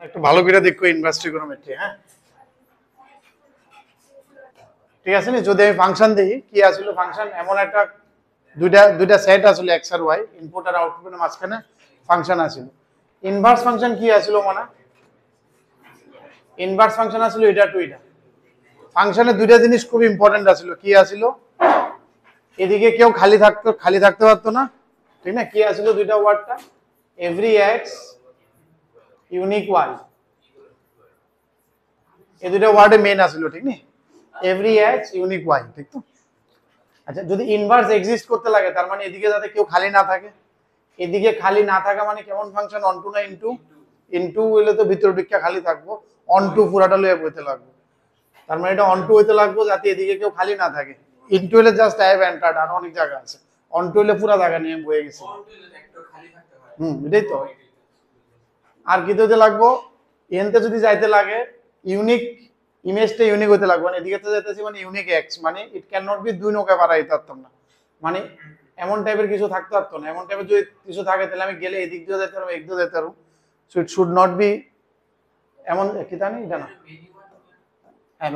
একটু ভালো করে দেখো ইনভার্স ট্রিগোনোমেট্রি। হ্যাঁ, ঠিক আছে নি? যদি আমি ফাংশন দিই, কি আসলে ফাংশন এমন একটা দুইটা সেট আসলে এক্স আর ওয়াই, ইনপুট আর আউটপুটের মাঝখানে ফাংশন আছিল। ইনভার্স ফাংশন কি আসলে মানে ইনভার্স ফাংশন আসলে এটা টু এটা। ফাংশনে দুইটা জিনিস খুব ইম্পর্টেন্ট আছিল। কি আছিল? এদিকে কেউ খালি থাকতে পারতো না, ঠিক না? কি আসলে দুইটা ওয়ার্ডটা? এভরি এক্স ইউনিক ওয়াই, এই দুইটা ওয়ার্ডে মেইন আসলো, ঠিক না? এভরি এক্স ইউনিক ওয়াই, ঠিক তো? আচ্ছা, যদি ইনভার্স এক্সিস্ট করতে লাগে তার মানে এদিকে যাতে কেউ খালি না থাকে। এদিকে খালি না থাকা মানে কেমন ফাংশন? অন টু না ইনটু? ইনটু হইলে তো ভিতর দিকটা খালি থাকবো, অন টু পুরাটা লয়ে বইতে লাগবে। তার মানে এটা অন টু হইতে লাগবে যাতে এদিকে কেউ খালি না থাকে। ইনটু হইলে জাস্ট আই হ্যাভ এন্টার্ড, আর অনেক জায়গা আছে। অন টু হইলে পুরা জায়গা নিয়ে বয়ে গেছে। এটাই তো। আর কি হইতে লাগবো? এনতে যদি যাইতে লাগে ইউনিক, ইমেজটা ইউনিক হইতে লাগবে। মানে এদিকে তো যাইতেছি মানে ইউনিক এক্স, মানে ইট ক্যান নট বি দুই নৌকা বাড়াইতে পারতাম না। মানে এমন টাইপের কিছু থাকতে পারতো না। এমন টাইপের যদি কিছু থাকে তাহলে আমি গেলে এদিক দিয়ে যেতে পারবো, এক দিয়ে যেতে পারবো। So it should not be এমন। কি জানি জানা? হ্যাঁ,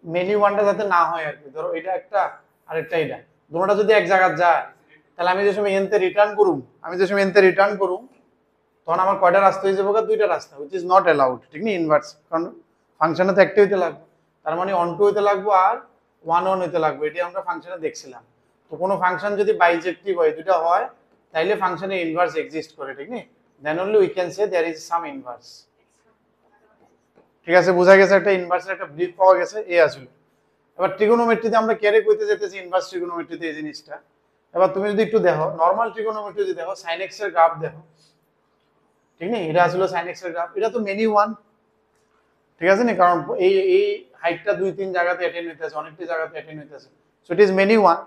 মেনি ওয়ানটা যাতে না হয় আর কি। ধরো এটা একটা আর একটা এটা, দুটোটা যদি এক জায়গা যায় তাহলে আমি যে সময় এনতে রিটার্ন করুম তখন আমার কয়টা রাস্তা হয়ে যাবে? দুইটা রাস্তা, হুইচ ইজ নট অ্যালাউড, ঠিক না? ইনভার্স, কারণ ফাংশনে তো একটা হইতে লাগবে। তার মানে অন টু হইতে লাগবে আর ওয়ান ওয়ান হইতে লাগবে। এটি আমরা ফাংশনে দেখছিলাম। তো কোনো ফাংশন যদি বাইজেক্টিভ হয়, দুটো হয়, তাইলে ফাংশনে ইনভার্স এক্সিস্ট করে, ঠিক না? Then only we can say there is some inverse. ঠিক আছে, বোঝা গেছে? একটা ইনভার্সের একটা ব্রিফ পাওয়া গেছে। এই আসলে এবার ট্রিগোনোমেট্রিতে আমরা ক্যারে কইতে যেতেছি ইনভার্স ট্রিগোনোমেট্রিতে এই জিনিসটা। এবার তুমি যদি একটু দেখো নরমাল ট্রিগোনোমেট্রি, যদি দেখো sin x এর গ্রাফ দেখো, ঠিক না? এটা আসলে sin x এর গ্রাফ, এটা তো মেনি ওয়ান, ঠিক আছে না? কারণ এই এই হাইটটা দুই তিন জায়গাতে অ্যাটেন্ড হইতেছে, অনেকটি জায়গাতে অ্যাটেন্ড হইতেছে। So it is many one.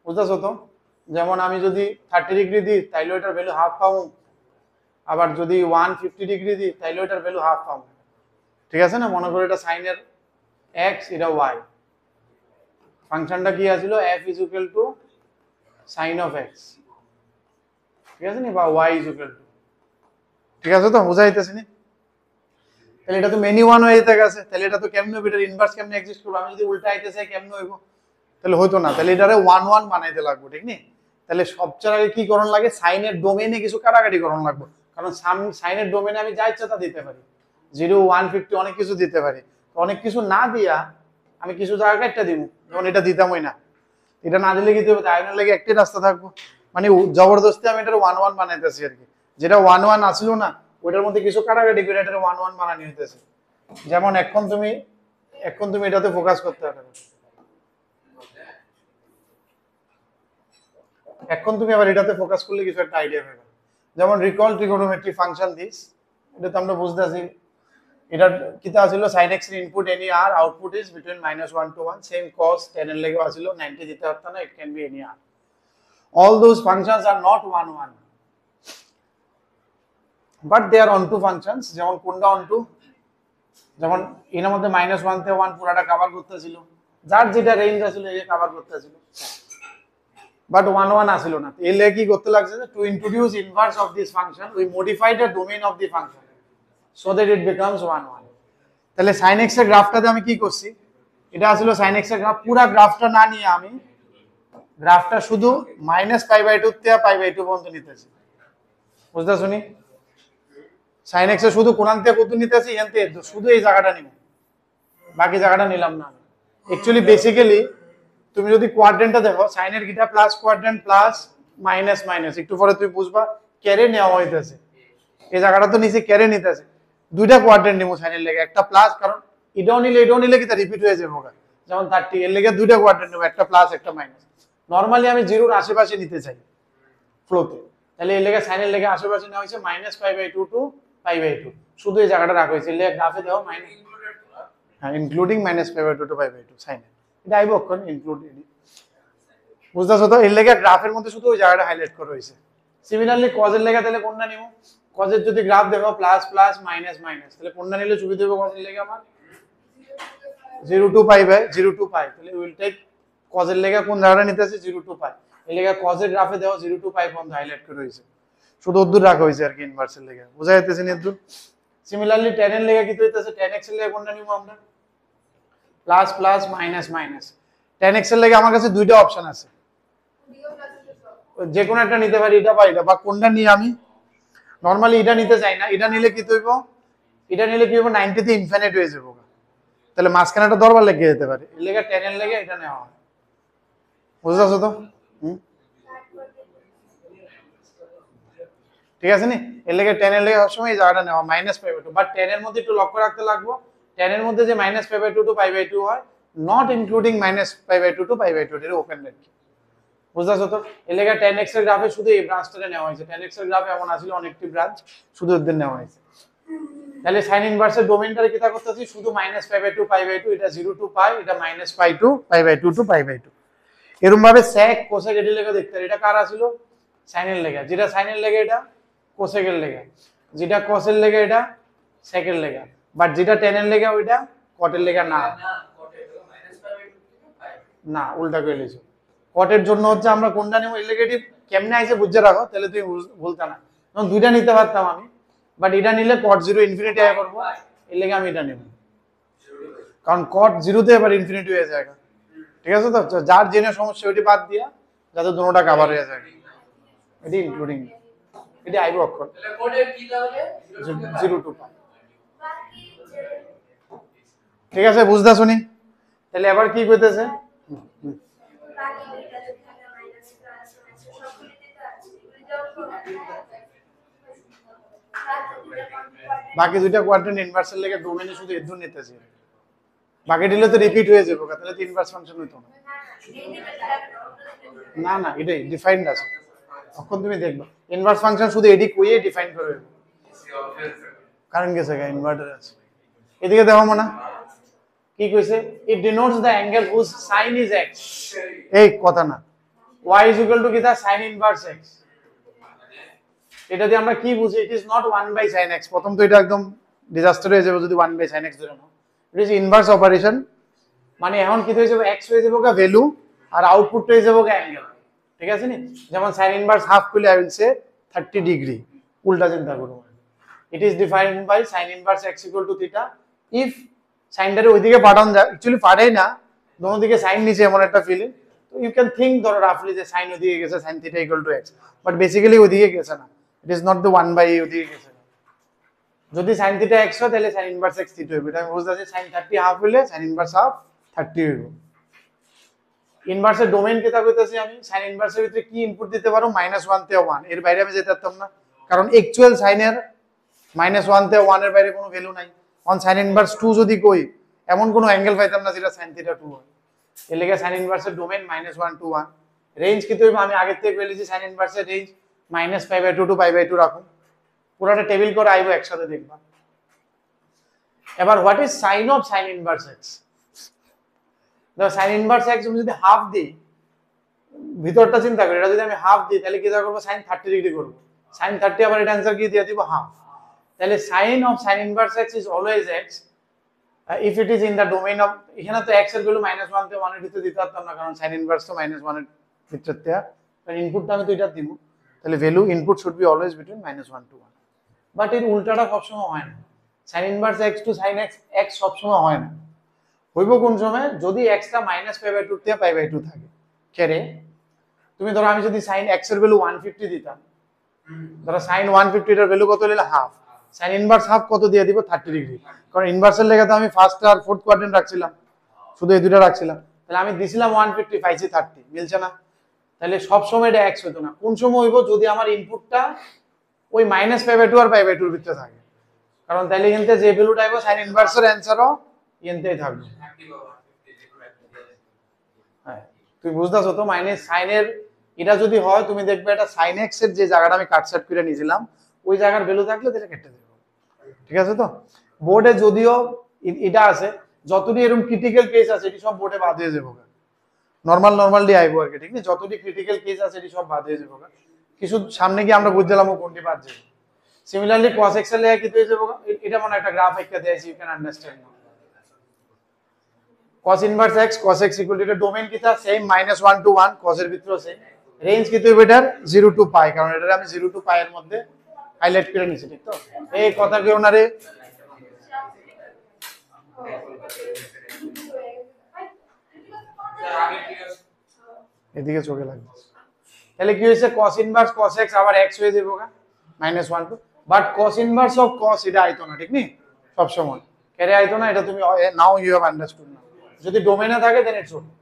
বুঝতেছো তো? যেমন আমি যদি 30 ডিগ্রি দিই তাইলে এটার ভ্যালু হাফ পাবো, আবার যদি 150 ডিগ্রি দিই তাইলে এটার ভ্যালু হাফ পাবো, ঠিক আছে না? মনে করো এটা সাইনের x, এটা y, ফাংশনটা কি আছিল? f is equal to sin of x, ঠিক আছে নি? বা y ইজ ইকুয়াল টু, ঠিক আছে তো? বোঝা যাইতেছে নি? তাহলে এটা তো মেনি ওয়ান হয়ে যেতে গেছে। তাহলে এটা তো কেমনে হবে? এটার ইনভার্স কেমনে এক্সিস্ট করবে? আমি যদি উল্টা আইতে চাই কেমনে হইব? তাহলে হইতো না। তাহলে এটারে ওয়ান ওয়ান বানাইতে লাগবে, ঠিক নি? তাহলে সবচেয়ে আগে কি করণ লাগে? সাইনের ডোমেইনে কিছু কাটাকাটি করণ লাগবে। কারণ সাইনের ডোমেইনে আমি যা ইচ্ছা তা দিতে পারি, 0, 150 অনেক কিছু দিতে পারি। অনেক কিছু না দিয়া আমি কিছু জায়গা একটা দিব, যেমন এটা দিতামই না। এটা না দিলে কি হবে? আয়নের লাগে একটাই রাস্তা থাকবো। মানে জবরদস্তি আমি এটা ওয়ান ওয়ান বানাইতেছি আর কি। যেটা ওয়ান ওয়ান আসলো না ওইটার মধ্যে কিছু কাটাকাটি করে এটা ওয়ান ওয়ান বানানি হইতেছে। যেমন এখন তুমি এটাতে ফোকাস করতে পারবে, এখন তুমি আবার এটাতে ফোকাস করলে কিছু একটা আইডিয়া পাবে। যেমন রিকল ট্রিগোনোমেট্রি ফাংশন দিস, এটা তো আমরা বুঝতেছি। এটা কিতা ছিল? sin x এর input any R, output is between -1 to 1। Same cos tan এর লেগে ছিল 90 দিতে পারতো না, it can be any R. all those functions are not 1 1, but they are onto functions। যেমন কোনটা onto? যেমন এর মধ্যে -1 থেকে 1 পুরাটা কভার করতেছিল, যার যেটা রেঞ্জ আছিল এই কভার করতেছিল, বাট 1 1 আসিল না। এর লেগে কি করতে লাগছে? To introduce inverse of this function we modified the domain of the function so that it becomes 1 1। তাহলে sin x এর গ্রাফটাতে আমি কি করছি? এটা আসলে sin x এর গ্রাফ, পুরা গ্রাফটা না নিয়ে আমি গ্রাফটা শুধু -π/2 থেকে π/2 পর্যন্ত নিতেছি। বুঝতে শুনি? sin x এর শুধু কোণান্ত থেকে কত নিতেছি? এনতে শুধু এই জায়গাটা নিব, বাকি জায়গাটা নিলাম না। অ্যাকচুয়ালি বেসিক্যালি তুমি যদি কোয়াড্রেন্টটা দেখো, সাইনের গিটা plus quadrant plus minus minus, একটু পরে তুমি বুঝবা ক্যারে নেওয়া হইতেছে। এই জায়গাটা তো নিচে ক্যারে নিতেছে। দুইটা কোয়াড্রেন্ট নিব সাইনের লেগে, একটা প্লাস, কারণ এটাও নিলে কি তা রিপিট হয়ে যাবে। যেমন 30 এর লেগে দুইটা কোয়াড্রেন্ট নেব, একটা প্লাস একটা মাইনাস। নরমালি আমি জিরোর আশেপাশে নিতে চাই ফ্লোতে, তাহলে এর লেগে সাইনের লেগে আশেপাশে নেওয়া হয়েছে -π/2 টু π/2। শুধু এই জায়গাটা রাখা হয়েছে। লেগে গ্রাফে দাও মাইনাস, হ্যাঁ, ইনক্লুডিং -π/2 টু π/2 সাইনে, এটা আইব কোন ইনক্লুডিং। বুঝতেছো তো? এর লেগে গ্রাফের মধ্যে শুধু ওই জায়গাটা হাইলাইট করা হয়েছে। সিমিলারলি কজের লেগে তাহলে কোনটা নিব? কজের যদি গ্রাফ দেখো প্লাস প্লাস মাইনাস মাইনাস, তাহলে কোনটা নিলে সুবিধা হবে কজের লেগে? আমার 0 to π/0 to π। তাহলে উইল টেক কজের লেগে কোন জায়গাটা নিতেছে? 0 to π। এর লেগে কজের গ্রাফে দেখো 0 to π পর্যন্ত হাইলাইট করা হয়েছে। শুধু অদ্দূর রাখা হয়েছে আর কি ইনভার্সের লেগে, বোঝা যাইতেছে নি অদ্দূর। সিমিলারলি tan এর লেগে কি হইতেছে, tan x এর লেগে কোনটা নিব আমরা, plus plus minus minus. tan x এর লেগে আমার কাছে দুইটা অপশন আছে, যে কোনো একটা নিতে পারি, এটা বা এটা, বা কোনটা নিয়ে আমি নরমালি এটা নিতে চাই না, এটা নিলে কি হইব, এটা নিলে কি হইব 90 তে ইনফিনিট হয়ে যাবো, তাহলে মাঝখানেটা দরবার লেগে যেতে পারে, এর লেগে tan এর লেগে এটা নেওয়া হয়, বুঝতেছো তো? ঠিক আছে নি, এর লেগে tan এর লেগে সবসময় এই জায়গাটা নেওয়া -π/2, বাট tan এর মধ্যে একটু লক্ষ্য রাখতে লাগবো, tan এর মধ্যে যে -π/2 টু π/2 হয়, নট ইনক্লুডিং -π/2 টু π/2, এর ওপেন রেট, বুঝতেছো তো? এর লেগে tan x এর গ্রাফে শুধু এই ব্রাঞ্চটা নেওয়া হয়েছে, tan x এর গ্রাফে এমন আসলে অনেকটি ব্রাঞ্চ, শুধু ওদের নেওয়া হয়েছে। তাহলে সাইন ইনভার্সের ডোমেইনটারে কি তা করতেছি, শুধু -π/2 π/2, এটা 0 টু π, এটা -π টু π/2 টু π/2, এরকম ভাবে sec cosec এর লেগে দেখতে, এটা কার ছিল, সাইনের লেগে, যেটা সাইনের লেগে এটা cosec এর লেগে, যেটা cos এর লেগে এটা sec এর লেগে, বাট যেটা tan এর লেগে ওইটা cot এর লেগে না, না উল্টা করে লিখছো। cot এর জন্য হচ্ছে আমরা কোনটা নেব, এর লেগে কেমনে আইছে বুঝে রাখো, তাহলে তুমি ভুলতা না, কারণ দুইটা নিতে পারতাম আমি, বাট এটা নিলে cot 0 ইনফিনিটি আয় করব, এর লেগে আমি এটা নেব, কারণ cot 0 তে এবার ইনফিনিটি হয়ে যায়, ঠিক আছে তো? যার জেনে সমস্যা ওইটি বাদ দিয়া, যাতে দুটোটা কভার হয়ে যায়, এটি ইনক্লুডিং, এটি আইবো অক্ষর, তাহলে কোডের কি তাহলে 0 টু, ঠিক আছে? বুঝতাছো নি? তাহলে এবার কি কইতেছে, বাকি দুইটা কোয়াড্রেন্ট ইনভার্সের লেগে ডোমেইনে শুধু এর নিতেছি, বাকি দিলে তো রিপিট হয়ে যাবে, তাহলে তো ইনভার্স ফাংশন হইতো না, না না এটাই ডিফাইন্ড আছে, তখন তুমি দেখবা ইনভার্স ফাংশন শুধু এডি কইয়ে ডিফাইন করে দেবে, কারণ গেছে গা ইনভার্টার আছে, এদিকে দেখো মনে কি কইছে, it denotes the angle whose sine is x, এই কথা না, y ইজ ইকুয়াল টু কি দা সাইন ইনভার্স x, এটা দিয়ে আমরা কি বুঝি, it is not 1/sin x, প্রথম তো এটা একদম ডিজাস্টার হয়ে যাবে যদি 1/sin x ধরে নাও, ইট ইজ ইনভার্স অপারেশন, মানে এখন কি হয়ে যাবে, x হয়ে যাবে গা ভ্যালু, আর আউটপুট হয়ে যাবে গা অ্যাঙ্গেল, ঠিক আছে নি? যেমন sin ইনভার্স হাফ করলে আই উইল সে 30 ডিগ্রি, উল্টা চিন্তা করব, it is defined by sin inverse x equal to theta, if সাইনটারে ওইদিকে পাঠানো যায়, অ্যাকচুয়ালি পাঠাই না, দোনো দিকে সাইন নিচে এমন একটা ফিলিং, তো ইউ ক্যান থিঙ্ক ধরো রাফলি যে সাইন ওইদিকে গেছে, sin theta equal to x, but basically ওইদিকে গেছে না, ইট ইজ নট দ্য 1/, ওইদিকে গেছে, যদি sin থিটা x হয় তাহলে sin ইনভার্স x থিটা হবে, এটা আমি বুঝতাছি, sin 30 হাফ হইলে sin ইনভার্স হাফ 30 হইব। ইনভার্সের ডোমেইন কেটা কইতাছি আমি, sin ইনভার্সের ভিতরে কি ইনপুট দিতে পারো, -1 তে 1, এর বাইরে আমি যেতে পারতাম না, কারণ অ্যাকচুয়াল সাইনের -1 তে 1 এর বাইরে কোনো ভ্যালু নাই, অন sin ইনভার্স 2 যদি কই, এমন কোনো অ্যাঙ্গেল পাইতাম না যেটা sin থিটা 2 হয়, এর লাগি sin ইনভার্সের ডোমেইন -1 টু 1, রেঞ্জ কি হইব, আমি আগে থেকে বলেছি sin ইনভার্সের রেঞ্জ -π/2 টু π/2 রাখুন, পুরোটা টেবিল করে আইবো একসাথে দেখবা। এবার what is sine of sin inverse x, দেখো sin ইনভার্স x আমি যদি হাফ দিই, ভিতরটা চিন্তা করি, এটা যদি আমি হাফ দিই তাহলে কি করব, sin 30 ডিগ্রি করব, sin 30 আবার এটা आंसर কি দিয়ে দিব, হাফ, তাহলে sin of sin inverse x is always x if it is in the domain of, এখানে তো x এর ভ্যালু -1 তে 1 এর ভিতরে দিতে পারতাম না, কারণ sin ইনভার্স তো -1 এর ভিতর তে, কারণ ইনপুটটা আমি তো এটা দিব, তাহলে value input should be always between -1 to 1, but এর উল্টাটা সবসময় হয় না, sin inverse x to sin x সবসময় হয় না, হইব কোন সময়, যদি x টা -π/2 তে π/2 থাকে, কেরে তুমি ধরো আমি যদি sin x এর ভ্যালু 150 দিতাম, ধরো sin 150 এর ভ্যালু কত হলো হাফ, sin ইনভার্স হাফ কত দিয়ে দিব, 30 ডিগ্রি, কারণ ইনভার্সের লেগে তো আমি ফার্স্ট আর ফোর্থ কোয়াড্রেন্ট রাখছিলাম, শুধু এই দুটো রাখছিলাম, তাহলে আমি দিছিলাম 150 পাইছি 30, মিলছে না? তাহলে সব সময় এটা x হতো না, কোন সময় হইব, যদি আমার ইনপুটটা ওই -π/2 আর π/2 এর ভিতরে থাকে, কারণ তাহলে এখানে যে ভ্যালুটা আইবো sin ইনভার্সের অ্যানসারও এখানেই থাকবে, হ্যাঁ তুই বুঝতাছো তো, sin এর এটা যদি হয়, তুমি দেখবে এটা sin x এর যে জায়গাটা আমি কাট সেট করে নিয়েছিলাম, ওই জায়গার ভ্যালু থাকলে এটা কেটে দেব, ঠিক আছে তো? বোর্ডে যদিও এটা আছে, যতটি এরকম ক্রিটিক্যাল কেস আছে এটি সব বোর্ডে বাদ হয়ে যাবে, নরমাল দিয়ে আইবো আর কি, ঠিক আছে? যতটি ক্রিটিক্যাল কেস আছে এটি সব বাদ হয়ে যাবে, কিছু সামনে গিয়ে আমরা বুঝলাম কোনটি বাদ যাবে। সিমিলারলি cos x এর লেগে কি হয়ে যাবে, এটা মনে একটা গ্রাফ একটা দিয়েছি, you can understand, cos inverse x cos x equal to, এটা ডোমেইন কিটা সেম, -1 টু 1, cos এর ভিতরে সেম, রেঞ্জ কি তুই বেটার 0 টু পাই, কারণ এটা আমি 0 টু পাই এর মধ্যে হাইলাইট করে নিছি, ঠিক তো? এই কথা কেউ না রে, এদিকে চোখে লাগবে। তাহলে কি হয়েছে, cos ইনভার্স cos x আবার x হয়ে যাবে গা -1 2, but cos inverse of cos এটা আইতো না, ঠিক নি? সব সময় কেরে আইতো না, এটা তুমি নাও ইউ হ্যাভ আন্ডারস্টুড না। যদি ডোমেনে থাকে দেন ইটস ওকে,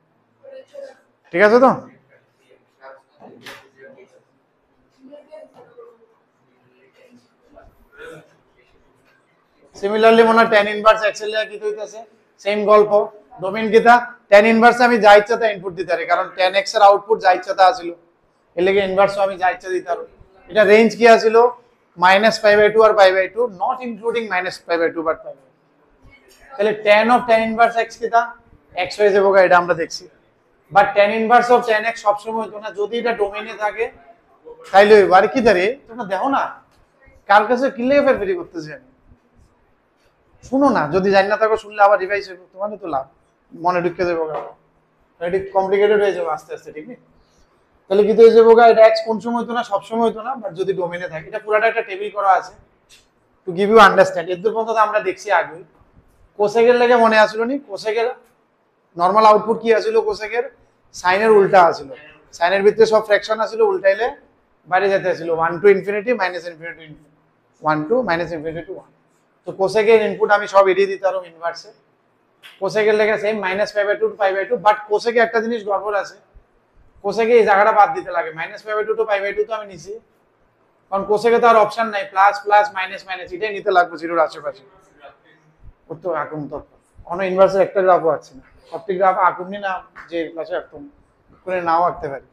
ঠিক আছে তো? সিমিলারলি মনে tan ইনভার্স x এর লাগি কি হইতাছে, সেম গল্প। ডোমেন কিটা tan ইনভার্স আমি যা ইচ্ছা তা ইনপুট দিতে পারি, কারণ tan x এর আউটপুট যা ইচ্ছা তা আছিল, এর লাগি ইনভার্স আমি যা ইচ্ছা দিতে পারি। এটা রেঞ্জ কি আছিল, -π/2 আর π/2, নট ইনক্লুডিং -π/2 বাট π/2। তাহলে tan of tan inverse x কিটা x হয়ে যাবে, এটা আমরা দেখছি। But tan inverse of tan x সব সময় তো না, যদি এটা ডোমেইনে থাকে তাইলে ওই বারে কি দাঁড়ে, তোমরা দেখো না কার কাছে কি লেগে ফেরফেরি করতেছে। আমি শুনো না, যদি জানি না থাকো শুনলে আবার রিভাইজ হবে, তোমাদের তো লাভ, মনে ঢুকে যাবো, এটা কমপ্লিকেটেড হয়ে যাবে আস্তে আস্তে, ঠিক নেই? তাহলে কি হয়ে যাবো, এটা x কোন সময় হতো না, সব সময় হতো না, বাট যদি ডোমেইনে থাকে। এটা পুরোটা একটা টেবিল করা আছে টু গিভ ইউ আন্ডারস্ট্যান্ড। এর দূর পর্যন্ত আমরা দেখছি আগে। কোসেকের লেগে মনে আসলো নি, কোসেকের নরমাল আউটপুট কি আসলো, কোসেকের সাইনের উল্টা আসলো, সাইনের ভিতরে সব ফ্র্যাকশন আসলো, উল্টাইলে বাইরে যেতে আসলো 1 to infinity minus infinity 1 to minus infinity to 1। তো কোসেকের ইনপুট আমি সব এড়িয়ে দিতে পারবো ইনভার্সে। কোসেকের লেগে সেম -π/2 টু π/2, বাট কোসেকে একটা জিনিস গড়বড় আছে, কোসেকে এই জায়গাটা বাদ দিতে লাগে। -π/2 টু π/2 তো আমি নিছি, কারণ কোসেকে তো আর অপশন নাই, প্লাস প্লাস মাইনাস মাইনাস এটাই নিতে লাগবে জিরোর আশেপাশে। ও তো আকুম তো অন ইনভার্সের একটা গ্রাফও আছে না, সবটি গ্রাফ আকুমনি না যে ক্লাসে একদম করে নাও আঁকতে পারি,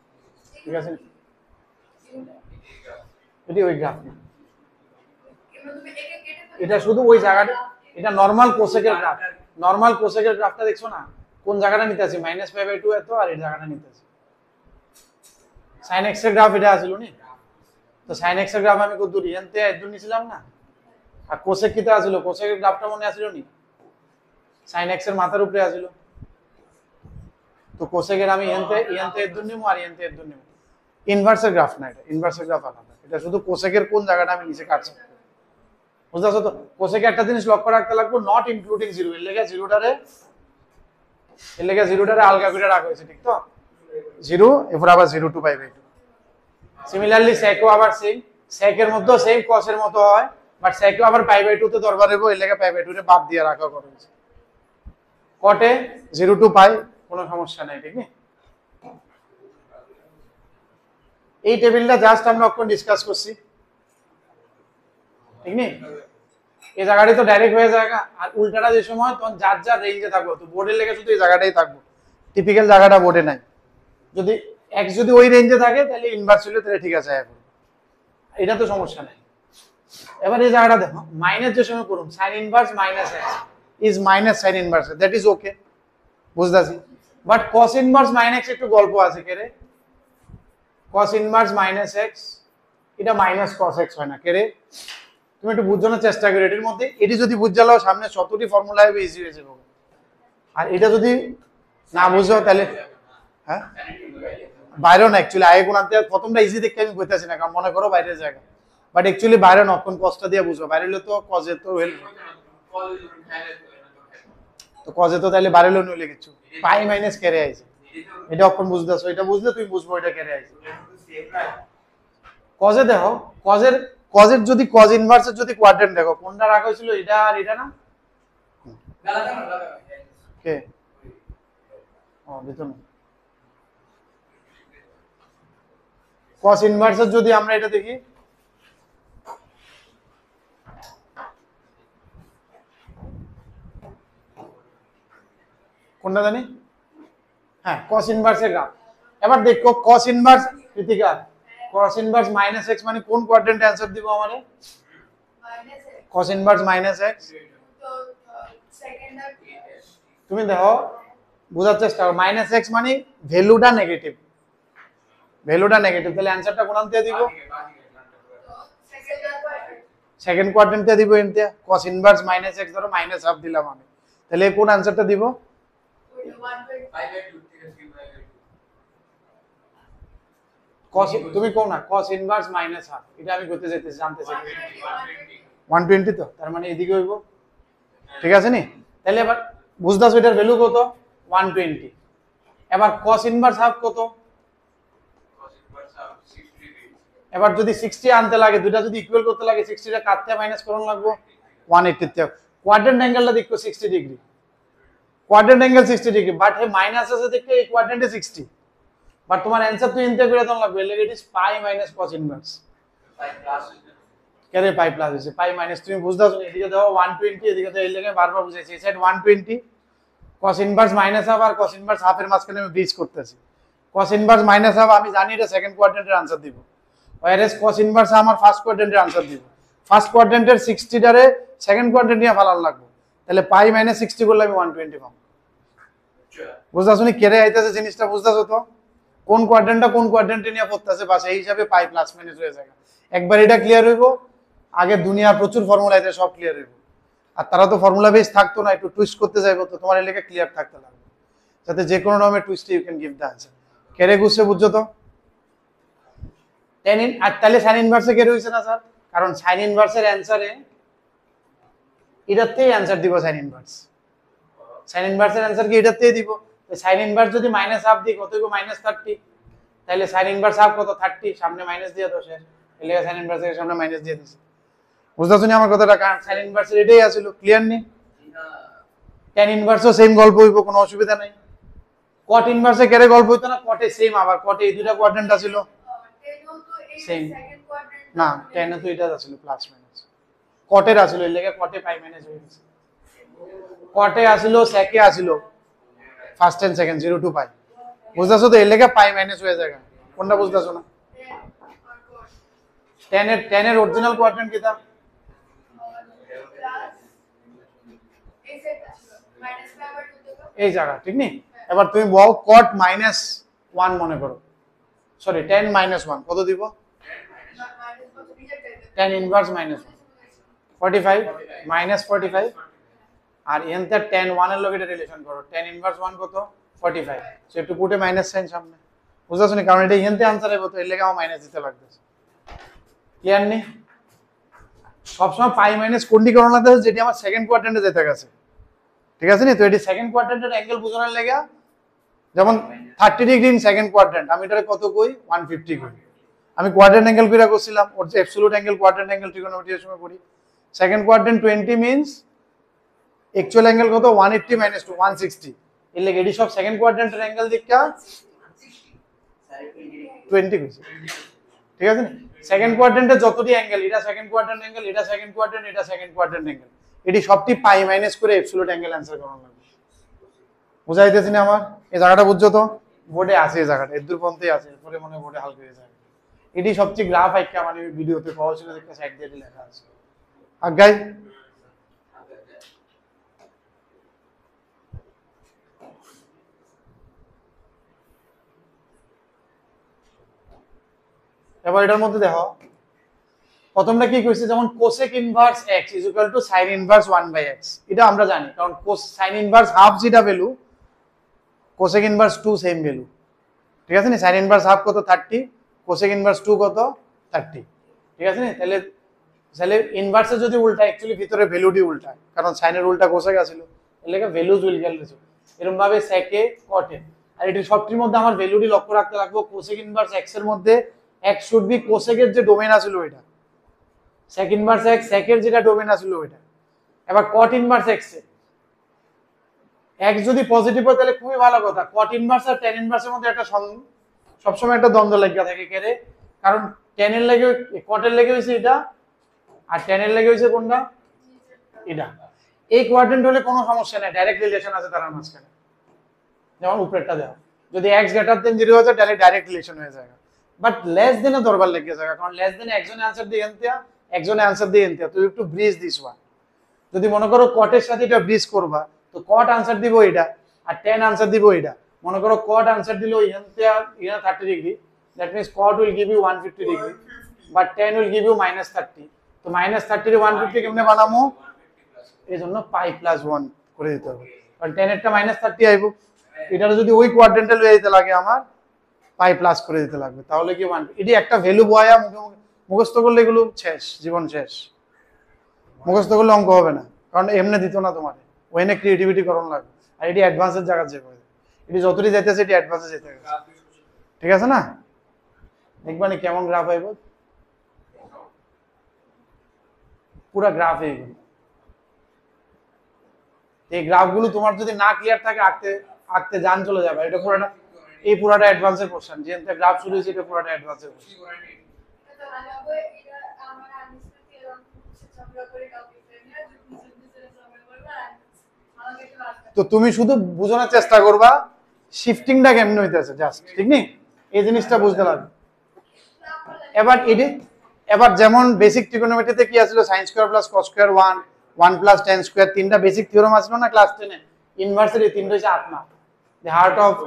ঠিক আছে? এটি ওই গ্রাফ না, এটা শুধু ওই জায়গাটা, এটা নরমাল কোসেকের গ্রাফ। নরমাল কোসেকের গ্রাফটা দেখছো না, কোন জায়গাটা নিতে আছে, -π/2 এত, আর এই জায়গাটা নিতে আছে sin x এর গ্রাফ। এটা আসলো নি, তো sin x এর গ্রাফ আমি কত দূর এনতে একদূর নিছিলাম না, আর কোসেক কিটা আসলো, কোসেকের গ্রাফটা মনে আসলো নি, sin x এর মাথার উপরে আসলো। তো কোসেকের আমি এনতে একদূর নিমু আর এনতে একদূর নিমু। ইনভার্সের গ্রাফ না, এটা ইনভার্সের গ্রাফ আলাদা, এটা শুধু কোসেকের কোন জায়গাটা আমি নিচে কাটছি, বুঝতেছো তো? কোসেকে একটা জিনিস লক্ষ্য রাখতে লাগবে, নট ইনক্লুডিং 0, এর লেগে জিরোটারে আলগা করে রাখা হয়েছে, ঠিক তো? 0 এরপর আবার 0 টু π/2। সিমিলারলি সেকও আবার সেম, সেকের মধ্যে সেম কসের মতো হয়, বাট সেকও আবার π/2 তে দরবার হইব, এর লেগে π/2 রে বাদ দিয়ে রাখা করা হয়েছে। কটে 0 টু পাই কোনো সমস্যা নাই, ঠিক আছে? এই টেবিলটা জাস্ট আমরা এখন ডিসকাস করছি, ঠিক নেই? এই জায়গাটাই তো ডাইরেক্ট হয়ে যায়, আর উল্টাটা যে সময় তখন যার যার রেঞ্জে থাকবো, তো বোর্ডের লেগে শুধু এই জায়গাটাই থাকবো, টিপিক্যাল জায়গাটা বোর্ডে নাই। যদি x যদি ওই রেঞ্জে থাকে তাহলে ইনভার্স হলে তাহলে ঠিক আছে, এখন এটা তো সমস্যা নাই। এবার এই জায়গাটা দেখো, মাইনাস যে সময় করুন sin inverse -x is minus sin inverse, that is okay, বুঝতাছি। বাট cos ইনভার্স -x একটু গল্প আছে, কে রে? cos ইনভার্স -x এটা মাইনাস cos x হয় না, কে রে? তুমি একটু বুঝানোর চেষ্টা করো, এটির মধ্যে এটি যদি বুঝালো সামনে শতটি ফর্মুলা হবে, ইজি হয়ে যাবে। আর এটা যদি না বুঝো তাহলে হ্যাঁ বাইরে না, অ্যাকচুয়ালি আগে কোন আনতে প্রথমটা ইজি দেখে আমি কইতাছি না, কারণ মনে করো বাইরের জায়গা, বাট অ্যাকচুয়ালি বাইরে না, কোন কষ্ট দিয়ে বুঝো, বাইরে হলে তো কজে তো হেল্প, তো কজে তো তাহলে বাইরে হলে নইলে কিছু পাই মাইনাস কেড়ে আইছে, এটা অক্ষণ বুঝতেছো, এটা বুঝলে তুমি বুঝবো এটা কেড়ে আইছে। কজে দেখো, কজের যদি কজ ইনভার্সের যদি কোয়াড্রেন্ট দেখো, কোনটা রাখা হয়েছিল, এটা আর এটা না, কে ও ভিতর cos ইনভার্সের যদি আমরা এটা দেখি, কোনটা জানি, হ্যাঁ cos ইনভার্সের গ্রাফ। এবার দেখো cos inverse Krittika, cos inverse -x মানে কোন কোয়াড্রেন্ট অ্যানসার দিব আমারে, cos ইনভার্স -x। তুমি দেখো বোঝার চেষ্টা করো, -x মানে ভ্যালুটা নেগেটিভ, তাহলে অ্যানসারটা কোন আনতে দিব, সেকেন্ড কোয়াড্রেন্টে দিব, এনতে cos ইনভার্স -x ধরো -1/2 দিলাম আমি, তাহলে কোন অ্যানসারটা দিব, cos তুমি কও না cos ইনভার্স মাইনাস হাফ, এটা আমি করতে যাইতেছি, জানতে চাই 120 তো, তার মানে এদিকে হইব, ঠিক আছে নি? তাহলে এবার বুঝতাছো এটার ভ্যালু কত? 120। এবার cos ইনভার্স হাফ কত? এবার যদি 60 আনতে লাগে, দুইটা যদি ইকুয়াল করতে লাগে, 60 টা কাটতে মাইনাস করুন লাগবো 180 তে। কোয়াড্রেন্ট অ্যাঙ্গেলটা দেখো 60 degree, quadrant angle 60 degree, but হে মাইনাস আছে দেখে এই কোয়াড্রেন্টে 60, বাট তোমার অ্যানসার তো ইনতে করে দাও লাগবে, এর it is pi minus cos inverse. কেরে পাই প্লাস হইছে, পাই মাইনাস তুমি বুঝতাছো না, এদিকে দাও 120, এদিকে দাও, এই লাগে বারবার বুঝাইছি, এই side 120 cos inverse minus half আর cos ইনভার্স হাফের মাঝখানে আমি ব্রিজ করতেছি। cos ইনভার্স মাইনাস হাফ আমি জানি এটা সেকেন্ড কোয়াড্রেন্টের আনসার দিব, whereas cos ইনভার্স আমার ফার্স্ট কোয়াড্রেন্টের আনসার দিব। ফার্স্ট কোয়াড্রেন্টের 60 টারে সেকেন্ড কোয়াড্রেন্ট নিয়ে ফালার লাগবে, তাহলে পাই মাইনাস 60 করলে আমি 120 পাবো। বুঝতাছো নি কেরে আইতাছে জিনিসটা? বুঝতাছো তো কোন কোয়াড্রেন্টটা কোন কোয়াড্রেন্টে নিয়ে পড়তেছে, বাস এই হিসাবে পাই প্লাস মাইনাস হয়ে যায়। একবার এটা ক্লিয়ার হইব, আগে দুনিয়ার প্রচুর ফর্মুলা আছে, সব ক্লিয়ার হইব। আর তারা তো ফর্মুলা বেস থাকতো না, একটু টুইস্ট করতে যাইবো, তো তোমার এলাকা ক্লিয়ার থাকতে লাগবে, যাতে যে কোনো নামে টুইস্টে you can give the answer. কেরে গুছে বুঝছো তো? tan in আর তাহলে sin ইনভার্সে কেরে হইছে না স্যার? কারণ sin ইনভার্সের অ্যানসারে এটাতেই অ্যানসার দিব, sin ইনভার্স, sin ইনভার্সের অ্যানসার কি এটাতেই দিব। তো sin ইনভার্স যদি মাইনাস হাফ দিই কত হইব? -30, তাহলে sin ইনভার্স হাফ কত? 30, সামনে মাইনাস দিয়ে দাও, শেষ। এর sin ইনভার্সের সামনে মাইনাস দিয়ে দিছি। বুঝতাছো নি আমার কথাটা? কারণ sin ইনভার্সের এটাই আছিল, ক্লিয়ার নি? tan ইনভার্সও সেম গল্প হইব, কোনো অসুবিধা নাই। cot ইনভার্সে কেরে গল্প হইতো না? cot এ সেম, আবার cot এ এই দুইটা কোয়াড্রেন্ট আছিল সেম না, tan এ তো এটা আছিল প্লাস মাইনাস, cot এর আছিল, এর লাগি cot এ পাই মাইনাস হয়ে গেছে। cot এ আছিল sec এ আছিল ফার্স্ট এন্ড সেকেন্ড 0 টু পাই, বুঝতাছো তো? এর লাগি পাই মাইনাস হয়ে যায়, কোনটা বুঝতাছো না? tan এর অরিজিনাল কোয়াড্রেন্ট কিটা? এই জায়গা, ঠিক নি? এবার তুমি বল cot -1 মনে করো, সরি tan -1 কত দিব? tan ইনভার্স -1 45 -45, আর এনতে tan 1 এর লগে এটা রিলেশন করো, tan ইনভার্স 1 কত? 45, সো একটু পুটে মাইনাস সাইন সামনে, বুঝাছো নি? কারণ এটা এনতে আনসার হবে, তো এর লাগি আমার মাইনাস দিতে লাগতেছে, ক্লিয়ার নি? সবসময় পাই মাইনাস কোনটি করণ লাগতেছে? যেটি আমার সেকেন্ড কোয়াড্রেন্টে যেতে গেছে, ঠিক আছে নি? তো এটি সেকেন্ড কোয়াড্রেন্টের অ্যাঙ্গেল বোঝানোর লাগা, যেমন 30 ডিগ্রি ইন সেকেন্ড কোয়াড্রেন্ট, আমি এটারে কত কই? 150 কই। আমি কোয়াড্রেন্ট অ্যাঙ্গেল কইরা করছিলাম, ওর যে অ্যাবসলিউট অ্যাঙ্গেল, কোয়াড্রেন্ট অ্যাঙ্গেল ট্রিগোনোমেট্রির সময় পড়ি, second quadrant 20 means actual angle কত? 180 - 2 160, এর লাগা এডি সব সেকেন্ড কোয়াড্রেন্টের অ্যাঙ্গেল দিকটা 20 কইছে, ঠিক আছে নি? সেকেন্ড কোয়াড্রেন্টে যতটি অ্যাঙ্গেল, এটা সেকেন্ড কোয়াড্রেন্ট অ্যাঙ্গেল, এটা সেকেন্ড কোয়াড্রেন্ট, এটা সেকেন্ড কোয়াড্রেন্ট অ্যাঙ্গেল, এটি সবটি পাই মাইনাস করে অ্যাবসলিউট অ্যাঙ্গেল অ্যানসার করা লাগবে। বুঝাইতেছি না আমার? এই জায়গাটা বুঝছো তো? বোর্ডে আছে এই জায়গাটা, এর দূর পর্যন্তই আছে, পরে মনে বোর্ডে হালকা হয়ে যায়। এটি সবচেয়ে গ্রাফ আইকা মানে ভিডিওতে পাওয়া ছিল, একটা সাইড দিয়ে লেখা আছে। আর গাই এবার এটার মধ্যে দেখো, প্রথমটা কি কইছে? যেমন cosec inverse x = sin inverse 1/x, এটা আমরা জানি, কারণ sin ইনভার্স হাফ যেটা value, cosec inverse 2 same value, ঠিক আছে নি? sin ইনভার্স হাফ কত? 30, কোসেক ইনভার্স 2 কত? 30, ঠিক আছে নি? তাহলে তাহলে ইনভার্সে যদি উল্টা, অ্যাকচুয়ালি ভিতরে ভ্যালুটি উল্টা, কারণ সাইনের উল্টা কোসেক আছিল, এর লাগা ভ্যালুজ উইল গেছে এরকম ভাবে সেকে কটে। আর এটি সবটির মধ্যে আমার ভ্যালুটি লক্ষ্য রাখতে লাগবে, কোসেক ইনভার্স x এর মধ্যে x শুড বি কোসেকের যে ডোমেন আছিল ওইটা, sec ইনভার্স x সেকের যেটা ডোমেন আছিল ওইটা। এবার cot ইনভার্স x এর x যদি পজিটিভ হয় তাহলে খুবই ভালো কথা, cot ইনভার্স আর tan ইনভার্সের মধ্যে একটা সবসময় একটা দ্বন্দ্ব লাগা থাকে, কেরে? কারণ tan এর লাগে cot এর লাগে হইছে এটা, আর tan এর লাগে হইছে কোনটা? এটা। এই কোয়াড্রেন্ট হলে কোনো সমস্যা নাই, ডাইরেক্ট রিলেশন আছে তার মাঝখানে, যেমন উপরেরটা দাও, যদি x > 0 হয় তাহলে ডাইরেক্ট রিলেশন হয়ে যায়, বাট লেস দেন এ দরবার লেগে যায়, কারণ লেস দেন একজনে आंसर দিয়ে এনতিয়া, একজনে आंसर দিয়ে এনতিয়া, তুই একটু ব্রিজ দিস ওয়ান। যদি মনে করো cot এর সাথে এটা ব্রিজ করবা, তো cot आंसर দিব এটা, আর tan आंसर দিব এটা। মনে করো cot आंसर দিলো এনতিয়া 30 degree, that means cot will give you 150 degree, but tan will give you -30, তো -30 রে 150 কেমনে বানামু? এইজন্য পাই প্লাস 1 করে দিতে হবে, কারণ tan এরটা -30 আইবো, এটা যদি ওই কোয়াড্রেন্টে লয়ে যেতে লাগে আমার, পাই প্লাস করে দিতে লাগবে, তাহলে কি এটি একটা ভ্যালু বয়া মুখস্থ করলে এগুলো শেষ, জীবন শেষ। মুখস্থ করলে অঙ্ক হবে না, কারণ এমনি দিত না তোমার, ওখানে ক্রিয়েটিভিটি করণ লাগবে। আর এটি অ্যাডভান্সের জায়গা যাবে, এটি যতটি যাইতেছে এটি অ্যাডভান্সে যেতে হবে, ঠিক আছে না? দেখবানি কেমন গ্রাফ আইব, পুরা গ্রাফ এইগুলো। এই গ্রাফগুলো তোমার যদি না ক্লিয়ার থাকে আঁকতে আঁকতে জান চলে যাবে। এটা পুরোটা, এই পুরাটা অ্যাডভান্সের পোরশন, যেটা গ্রাফ শুরু হয়েছে এটা পুরাটা অ্যাডভান্সের পোরশন। তো তুমি শুধু বোঝানোর চেষ্টা করবা শিফটিংটা কেমনে হইতেছে, জাস্ট ঠিক নেই, এই জিনিসটা বুঝতে লাগবে। এবার যেমন বেসিক ট্রিগোনোমেট্রিতে কি আসলো, sin square plus cos square 1 1 plus tan square, তিনটা বেসিক থিওরেম আসলো না ক্লাস 10 এ? ইনভার্সের এই তিনটা হচ্ছে আত্মা, the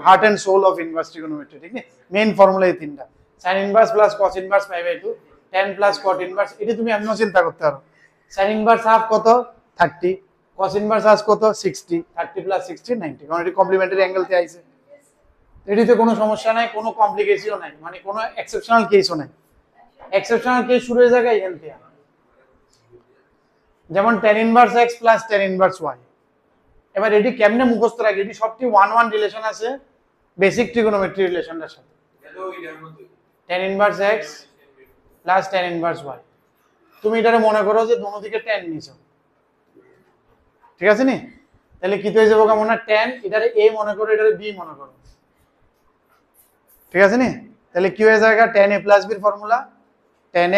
heart and soul of inverse trigonometry, ঠিক নেই? মেইন ফর্মুলা এই তিনটা, sin inverse plus cos inverse π/2, tan plus cot inverse, এটি তুমি এমনও চিন্তা করতে পারো, sin ইনভার্স হাফ কত 30, cos ইনভার্স হাফ কত 60, 30 প্লাস 60 90, কারণ এটি কমপ্লিমেন্টারি অ্যাঙ্গেল তে আইছে। এটিতে কোনো সমস্যা নাই, কোনো কমপ্লিকেশনও নাই, মানে কোনো এক্সেপশনাল কেসও নাই। এক্সেপশনাল কেস শুরু হয়ে যায় এখান থেকে, যেমন tan inverse x plus tan inverse y। এবার এটি কেমনে মুখস্থ রাখি, এটি সবটি 1-1 রিলেশন আছে বেসিক ট্রিগোনোমেট্রি রিলেশনটার সাথে, tan inverse x plus tan inverse y। তুমি এটারে মনে করো যে দোনো দিকে tan নিছো, ঠিক আছে নি? তাহলে কি হয়ে যাবে কেমন না, tan এটারে a মনে করো, এটারে b মনে করো, ঠিক আছে নি? তাহলে কি হয়ে যায়গা, tan a প্লাস b এর formula tan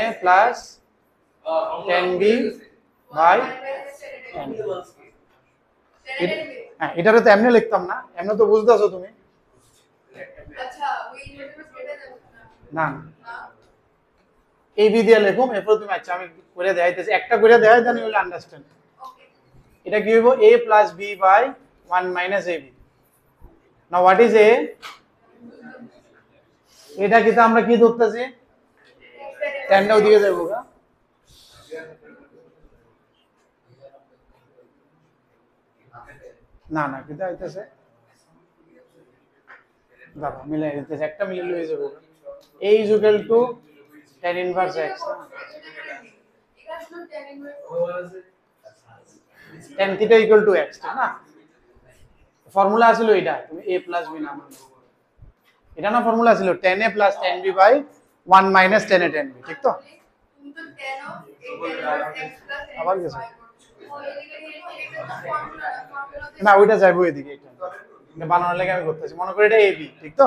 a plus tan b by tan a। হ্যাঁ, এটারে তো এমনি লিখতাম না, এমনি তো বুঝতেছো তুমি। না এই বি দিয়ে লিখুম, এরপর তুমি, আচ্ছা আমি করে দেখাইতেছি, একটা করে দেখাই দেন, ইউ উইল আন্ডারস্ট্যান্ড। এটা কি হইব, a plus b by 1 minus ab। Now what is a? এটা কি আমরা কি ধরতেছি, tan ওদিকে যাবো গা, না না কিন্তু আইতেছে, দাঁড়া মিলাই দিতেছে, একটা মিলে লয়ে যাবো, a is equal to tan inverse x, tan theta equal to x, ঠিক না? ফর্মুলা আছিল এটা, তুমি a প্লাস b নাম, এটা না ফর্মুলা ছিল tan a plus tan b by 1 minus tan a tan b, ঠিক তো? আবার গেছে না, ওইটা যাইবো এদিকে, এটা বানানোর লাগে আমি করতেছি, মনে করি এটা ab, ঠিক তো?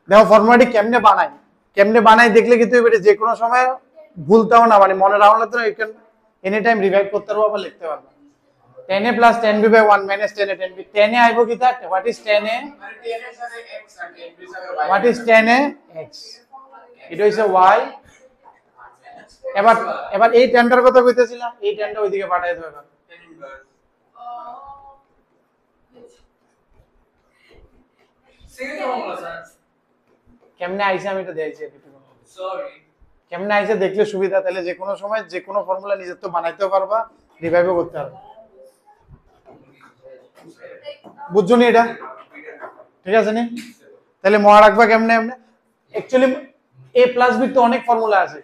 দেখো ফর্মুলাটি কেমনে বানাই দেখলে কিন্তু এটা যে কোনো সময় ভুলতাও না, মানে মনে রাখলে তো এনি টাইম রিভাইভ করতে পারবো, আবার লিখতে পারবো। tan a plus tan b by 1 minus tan a tan b, tan a আইবো কি তা, what is tan a, what is tan a x, এটা হইছে y। এবার এই ট্যানটার কথা কইতেছিলাম, এই ট্যানটা ওইদিকে পাঠাই দেব। এবার কেমনে আইছে আমি এটা দেখাইছি, কেমনে আইছে দেখলে সুবিধা, তাহলে যে কোনো সময় যে কোনো ফর্মুলা নিজের তো বানাইতেও পারবা, রিভাইভও করতে পারবা, বুঝছো নি এটা? ঠিক আছে নি? তাহলে মনে রাখবা কেমনে এমনে, অ্যাকচুয়ালি a প্লাস b তো অনেক ফর্মুলা আছে,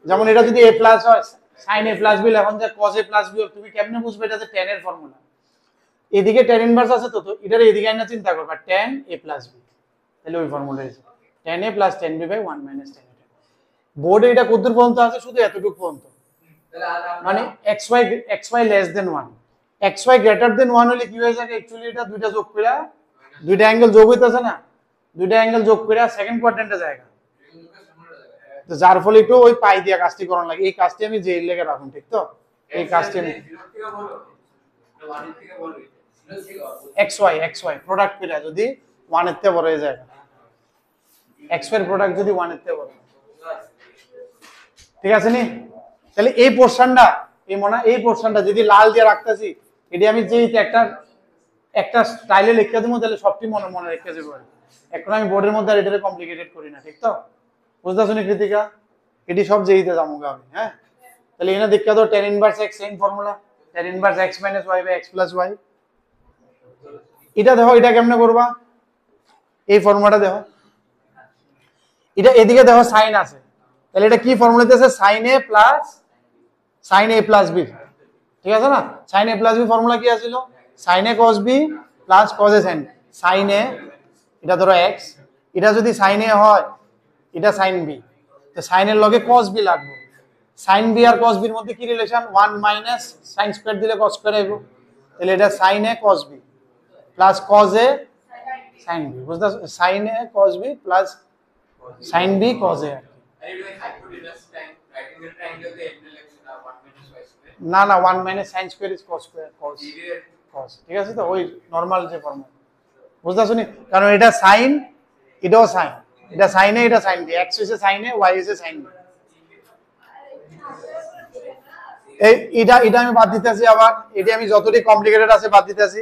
যেমন এটা যদি a প্লাস হয় sin a প্লাস b, এখন যা cos a প্লাস b, তুমি কেমনে বুঝবে এটা যে tan এর ফর্মুলা? এদিকে tan ইনভার্স আছে, তো এটার এদিকে আইনা চিন্তা করবা tan a প্লাস b, তাহলে ওই ফর্মুলা আছে tan a plus tan b by 1 minus tan a। বোর্ডে এটা কতদূর পর্যন্ত আছে, শুধু এতটুকু পর্যন্ত, মানে xy less than 1, xy greater than 1 হলে কি হয়ে যায়, অ্যাকচুয়ালি এটা দুইটা যোগ কইরা, দুইটা অ্যাঙ্গেল যোগ হইতাছে না, দুইটা অ্যাঙ্গেল যোগ কইরা সেকেন্ড কোয়াড্রেন্টে জায়গা, তো যার ফলে একটু ওই পাই দিয়া কাজটি করণ লাগে, এই কাজটি আমি যে লেগে রাখুন, ঠিক তো? এই কাজটি আমি xy প্রোডাক্ট কইরা যদি 1 এর থেকে বড় হয়ে যায়, xy এর প্রোডাক্ট যদি 1 এর থেকে বড়, ঠিক আছে নি? তাহলে এই পোরশনটা, এই পোরশনটা যদি লাল দিয়ে রাখতেছি, এটি আমি যে একটা স্টাইলে লিখে দেবো, তাহলে সবটি মনে রেখে যাবো। এখন আমি বোর্ডের মধ্যে আর এটা কমপ্লিকেটেড করি না, ঠিক তো? বুঝতেছো নি কৃতিকা? এটি সব যেইতে যাবো আমি, হ্যাঁ? তাহলে এনে দেখা দাও tan inverse x same formula, tan inverse x minus y by x plus y। এটা দেখো এটা কেমনে করবা, এই ফর্মুলাটা দেখো, এটা এদিকে দেখো সাইন আছে, তাহলে এটা কি ফর্মুলা দিতেছে, সাইন এ প্লাস সাইন এ প্লাস বি, ঠিক আছে না? সাইন এ প্লাস বি ফর্মুলা কি আছিল, সাইন এ কস বি প্লাস কস এ সাইন, সাইন এ এটা ধরো এক্স, এটা যদি সাইন এ হয় এটা সাইন বি, তো সাইনের লগে কস বি লাগবে, সাইন বি আর কস বির মধ্যে কি রিলেশন, 1 মাইনাস সাইন স্কয়ার দিলে কস স্কয়ার আইবো, তাহলে এটা সাইন এ কস বি প্লাস কস এ সাইন বি, বুঝছো, sine A cos B plus sine B cos A, না না 1 minus sine square is cos square, cos, ঠিক আছে, তো ওই নরমাল যে ফর্মুলা, বুঝছো নি, কারণ এটা সাইন এটাও সাইন, এটা সাইন এ এটা সাইন বি, এক্স হইছে সাইন এ ওয়াই হইছে সাইন বি, এই এটা আমি বাদ দিতেছি, আবার এটা আমি যতটি কমপ্লিকেটেড আছে বাদ দিতেছি,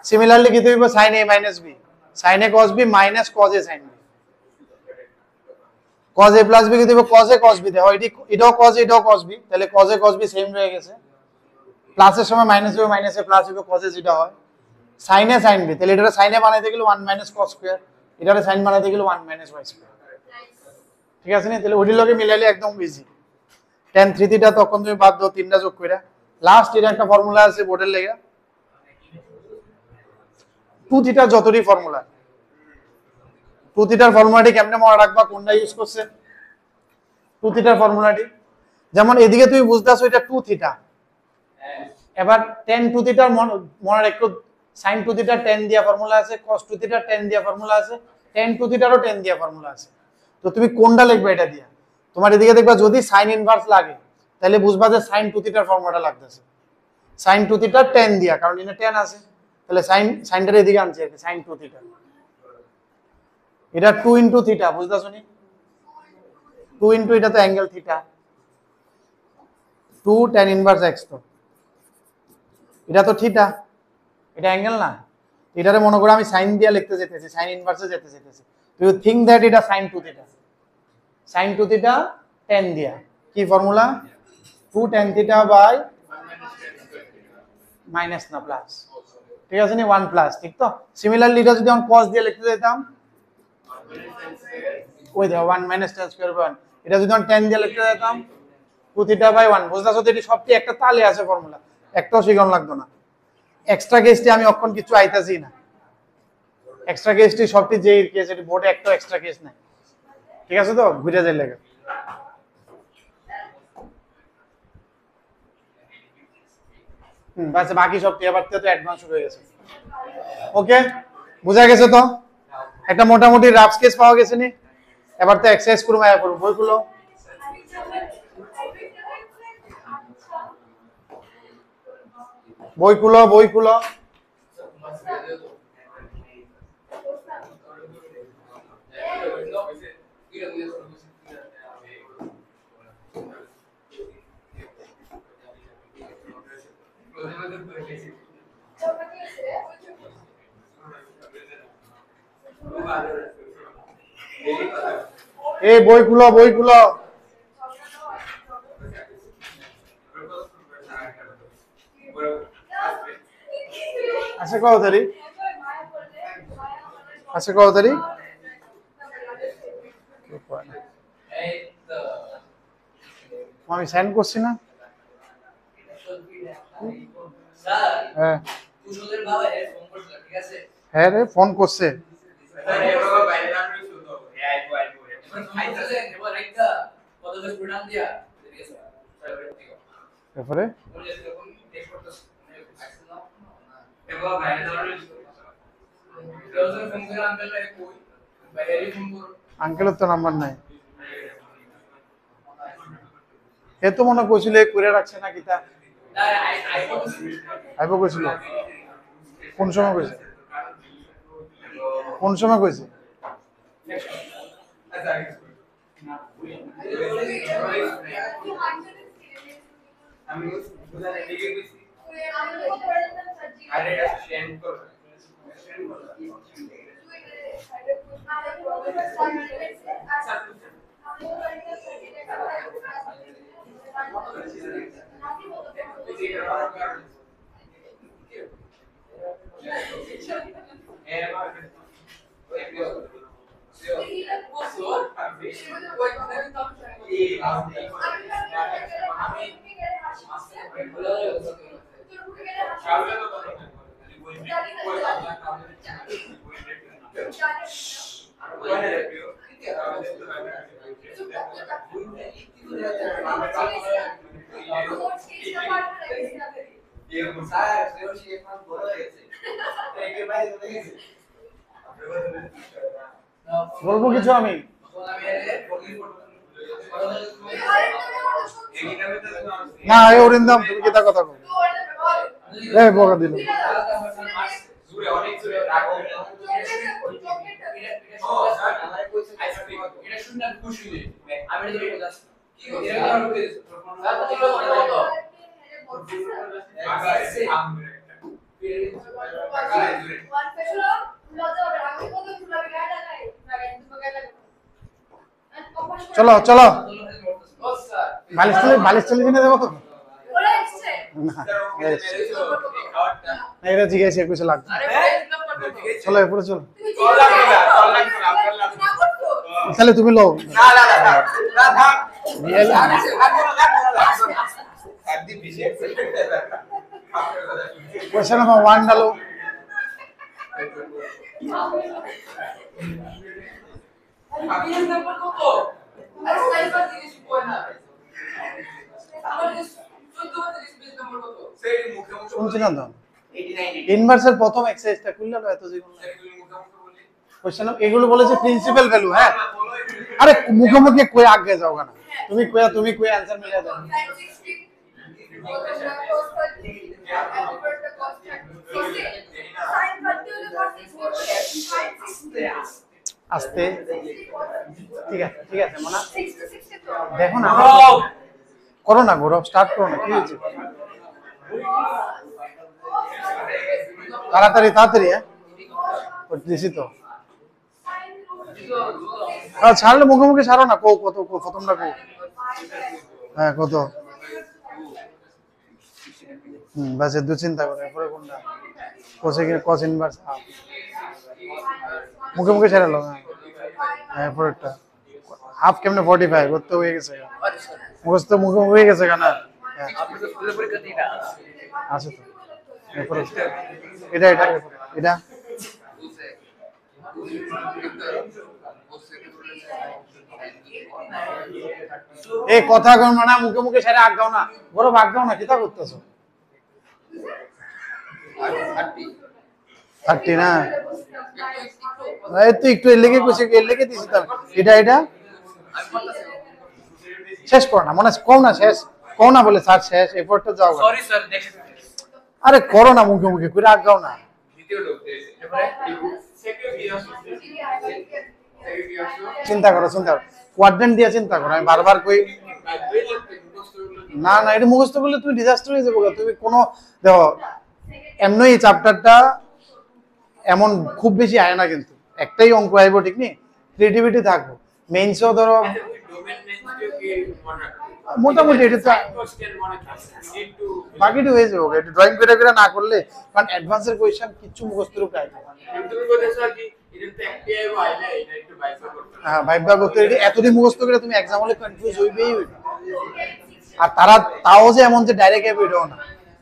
সিমিলারলি কি হইব, sine a minus b, sine A cos b minus cos A sine b, cos a plus b কি দেব, cos a cos b দেখো এটাও cos a এটাও cos b, তাহলে cos a cos b same রয়ে গেছে, প্লাসের সময় মাইনাস হবে, মাইনাসে প্লাস হবে, cos a যেটা হয়, sin a sin b, তাহলে এটা sin a বানাইতে গেলে 1 মাইনাস cos স্কয়ার, এটারে sin বানাইতে গেলে 1 মাইনাস y স্কয়ার, ঠিক আছে না? তাহলে ওইটির লগে মিলাইলে একদম ইজি, tan 3 থিটা তখন তুমি বাদ দাও, তিনটা যোগ কইরা, লাস্ট এর একটা ফর্মুলা আছে বোর্ডের লাগা, 2 থিটা যতটি ফর্মুলা, 2 থিটার ফর্মুলাটি কেমনে মনে রাখবা, কোনটা ইউজ করছে 2 থিটার ফর্মুলাটি, যেমন এদিকে তুমি বুঝতাছো এটা 2 থিটা, এবার tan 2 থিটার মনে রাখো sin 2 থিটার tan দিয়া ফর্মুলা আছে, cos 2 থিটার tan দিয়া ফর্মুলা আছে, tan 2 থিটারও tan দিয়া ফর্মুলা আছে, তো তুমি কোনটা লিখবে এটা দিয়া, তোমার এদিকে দেখবা যদি sin ইনভার্স লাগে তাহলে বুঝবা যে sin 2 থিটার ফর্মুলাটা লাগতেছে, sin 2 থিটার tan দিয়া, কারণ এখানে tan আছে, তাহলে সাইনটার এদিকে আনছি আর কি, sin 2 থিটা, এটা 2 ইনটু থিটা, বুঝতাছো নি, 2 ইনটু এটা তো angle theta, 2 tan inverse x, তো এটা তো থিটা, এটা অ্যাঙ্গেল না, এটারে মনে করো আমি সাইন দিয়া লিখতে যেতেছি, সাইন ইনভার্সে যেতে যেতেছি, তো ইউ থিংক দ্যাট এটা sin 2 theta, sin 2 theta tan দিয়া, কি formula, 2 tan theta by minus না প্লাস, ঠিক আছে নি, 1 প্লাস, ঠিক তো, সিমিলারলি এটা যদি আমি cos দিয়ে লিখতে যেতাম, ওই দেখো 1 মাইনাস tan স্কয়ার বাই 1, এটা যদি আমি tan দিয়ে লিখতে যেতাম 2 থিটা বাই 1, বুঝতাছো তো, এটি সবটি একটা তালে আছে ফর্মুলা, একটাও শিখানো লাগতো না, এক্সট্রা কেসটি আমি অক্ষণ কিছু আইতাছি না, এক্সট্রা কেসটি সবটি যেই কেস, এটি বোর্ডে একটাও এক্সট্রা কেস নাই, ঠিক আছে, তো ঘুরে যাই লাগে, বাস বাকি সবটি এবার তো অ্যাডভান্স শুরু হয়ে গেছে, ওকে, বুঝা গেছে তো, একটা মোটামুটি রাফ স্কেচ পাওয়া গেছে নি, এবার তো এক্সারসাইজ করব, আয়া করব, বইগুলো বই খুলো, এই বই খুলো, আচ্ছা কত তারিখ, আমি সেন্ড করছি না, হ্যাঁ রে ফোন করছে, তারপরে আঙ্কেলের তো নাম্বার নাই, এ তো মনে কইছিল করে রাখছে না কিতা, আইবো কইছিল, কোন সময় কইছে, বলবো কিছু আমি না এই অরিন্দম তুমি কি তা কথা কও এই বকা দিল চলো চলো বালিশ চলে কিনে দেবো না এটা জিজ্ঞাসা কিছু লাগবে চলো এরপরে চলো তাহলে তুমি লো কোয়েশ্চেন নাম্বার 1 ডালো শুনছি না তো ইনভার্সের প্রথম এক্সারসাইজটা খুললে এত জীবন কোশ্চেন এগুলো বলেছে প্রিন্সিপাল ভ্যালু হ্যাঁ আরে মুখে মুখে কই আগে যাও না তুমি কই आंसर মিলা দাও আস্তে ঠিক আছে মনা দেখো না করো না গৌরব স্টার্ট করো না কি হয়েছে তাড়াতাড়ি হ্যাঁ দিছি তো ছাড়লে মুখে মুখে ছাড়ো না কত প্রথমটা হ্যাঁ কত বাস দু চিন্তা করে এরপরে কোনটা cos ইনভার্স হাফ মুখে মুখে ছাড়ালো হ্যাঁ এরপরেরটা হাফ কেমনে 45 করতে হয়ে গেছে মুখস্থ মুখে হয়ে গেছে না আছে তো এরপরে এটা এই কথা কোন মানে মুখে মুখে ছেড়ে আগাও না বড় ভাগাও না কিটা করতেছো 30 না এই তো একটু লেগে দিছি তো এটা শেষ করো না মনে কোন না শেষ কোন না বলে স্যার শেষ এফোর্টটা যাও সরি স্যার নেক্সট আরে করো না মুখে মুখে করে আগাও না দ্বিতীয় ঢুকতে চিন্তা করো কোয়াড্রেন্ট দিয়ে চিন্তা করো আমি বারবার কই না এটা মুখস্থ করলে তুমি ডিজাস্টার হয়ে যাবে তুমি কোনো দেখো এমনি এই চ্যাপ্টারটা এমন খুব বেশি আয় না কিন্তু একটাই অঙ্ক আইব ঠিক নেই ক্রিয়েটিভিটি থাকবো মেইনসও ধরো মোটামুটি এটা তো বাকিটা হয়ে যাবে এটা ড্রয়িং করে না করলে কারণ অ্যাডভান্সের কোয়েশ্চেন কিছু মুখস্থের উপরে আইবে হ্যাঁ ভাইবা করতে এতদিন মুখস্থ করে তুমি এক্সাম হলে কনফিউজ হইবেই আর তাও যে এমন যে ডাইরেক্ট আইবে এটাও না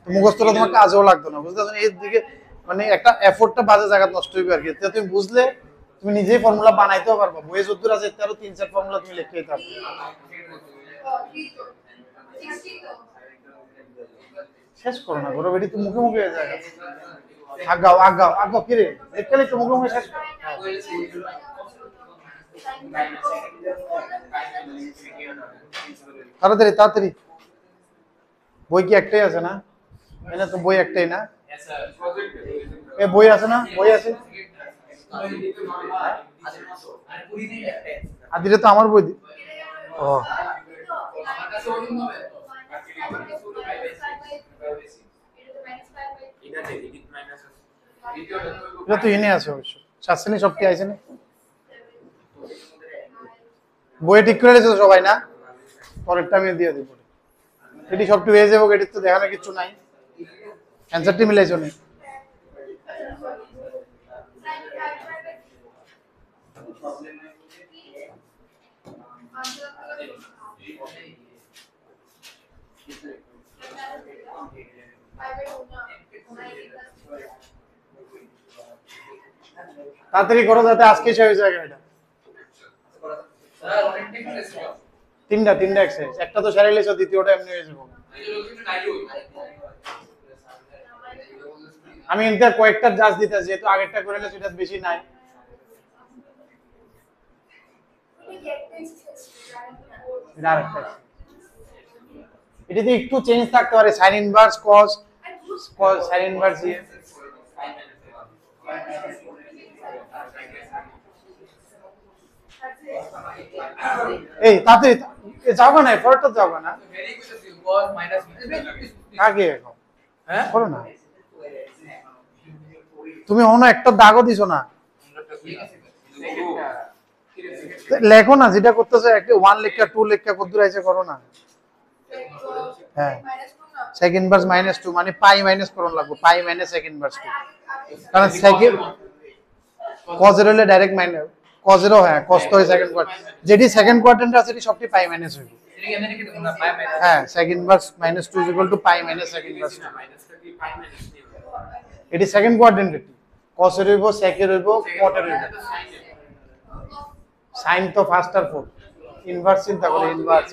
মুখস্থটা তোমার কাজেও লাগতো না বুঝতে পারছো এর দিকে মানে একটা এফোর্টটা বাজে জায়গা নষ্ট হইবে আর কি তুমি বুঝলে তুমি নিজেই ফর্মুলা বানাইতেও পারবা বইয়ে যদ্দূর আছে তারও 3-4 ফর্মুলা তুমি লিখতেই পারবে শেষ করো না গরো বেটি তুমি মুখে মুখে হয়ে যায় আগাও কি রে লিখতে মুখে মুখে শেষ করো তাড়াতাড়ি বই কি একটাই আছে না এনে তো বই একটাই না এ বই আছে না বই আছে আদিরে তো আমার বই ও এটা তো এনে আছে অবশ্য শাস্ত্রী সবটি আছে না বই ঠিক করে দিয়েছো সবাই না পরেরটা আমি দিয়ে দিব এটি সবটি হয়ে যাবো এটি তো দেখানোর কিছু নাই অ্যান্সারটি মিলাইছো না তাড়াতাড়ি করো যাতে আজকে শেষ হয়ে যায় এটা। তিনটা এক্সারসাইজ, একটা তো সেরে লিছো, দ্বিতীয়টা এমনি হয়ে যাবে। আমি এনতে কয়েকটা জাজ দিতে, যেহেতু আগেরটা করে নিলে সেটা বেশি নাই। এটা আরেকটা, এটাতে একটু চেঞ্জ থাকতে পারে, সাইন ইনভার্স কস, সাইন ইনভার্স দিয়ে। এই তাতে যাবো না, পরেরটা যাবো না আগে এখন, হ্যাঁ করো না তুমি, অন্য একটা দাগও দিছো না, লেখো না যেটা করতেছো, একটা 1 লেখা 2 লেখা কত দূর আছে করো না। হ্যাঁ সেকেন্ড ভার্স -2 মানে পাই মাইনাস করন লাগবে, পাই মাইনাস সেকেন্ড ভার্স 2, কারণ সেকেন্ড cos এর হলে ডাইরেক্ট মাইনাস, cos এর হ্যাঁ cos তো সেকেন্ড কোয়াড্রেন্ট, যেটি সেকেন্ড কোয়াড্রেন্ট আছে সেটি সবটি পাই মাইনাস হইবে। হ্যাঁ সেকেন্ড ভার্স -2 পাই মাইনাস সেকেন্ড ভার্স 2, এটি সেকেন্ড কোয়াড্রেন্ট, এটি cos এর হইব, sec এর হইব, cot এর হইব, sin তো ফার্স্ট আর ফোর্থ, ইনভার্স চিন্তা করে, ইনভার্স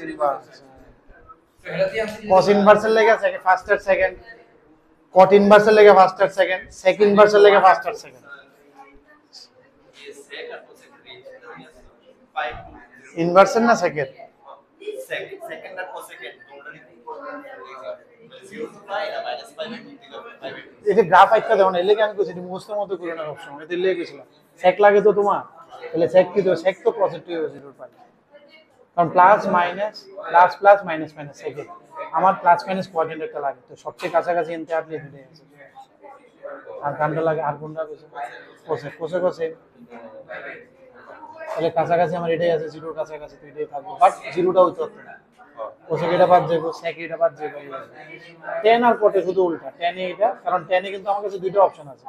cos ইনভার্সের লেগে সেকেন্ড ফার্স্ট আর সেকেন্ড, cot ইনভার্সের লেগে ফার্স্ট আর সেকেন্ড, sec ইনভার্সের লেগে ফার্স্ট আর সেকেন্ড। ইনভার্সের না সেকেন্ড, সেকেন্ড আর কোসেকেন্ড এটা গ্রাফ আইকা দেও না, এলে আমি কইছি মুখস্থের মতো করে না সবসময়, এটা লিখে গেছিলাম sec লাগে তো তোমার, তাহলে sec কি, তো sec তো পজিটিভ হবে 0 পাই, কারণ plus minus plus plus minus minus second, আমার প্লাস মাইনাস কোয়াড্রেন্ট একটা লাগে, তো সবচেয়ে কাছাকাছি এনতে আপনি দিতে আছে, আর কামটা লাগে আর কোনটা কইছে কোসে কোসে কোসে, তাহলে কাছাকাছি আমার এটাই আছে, 0 কাছাকাছি তো এটাই থাকবে, বাট 0টা হইতো না, কোসে এটা বাদ যাবে, sec এটা বাদ যাবে, tan আর cot শুধু উল্টা, tan এ এটা, কারণ tan এ কিন্তু আমার কাছে দুটো অপশন আছে,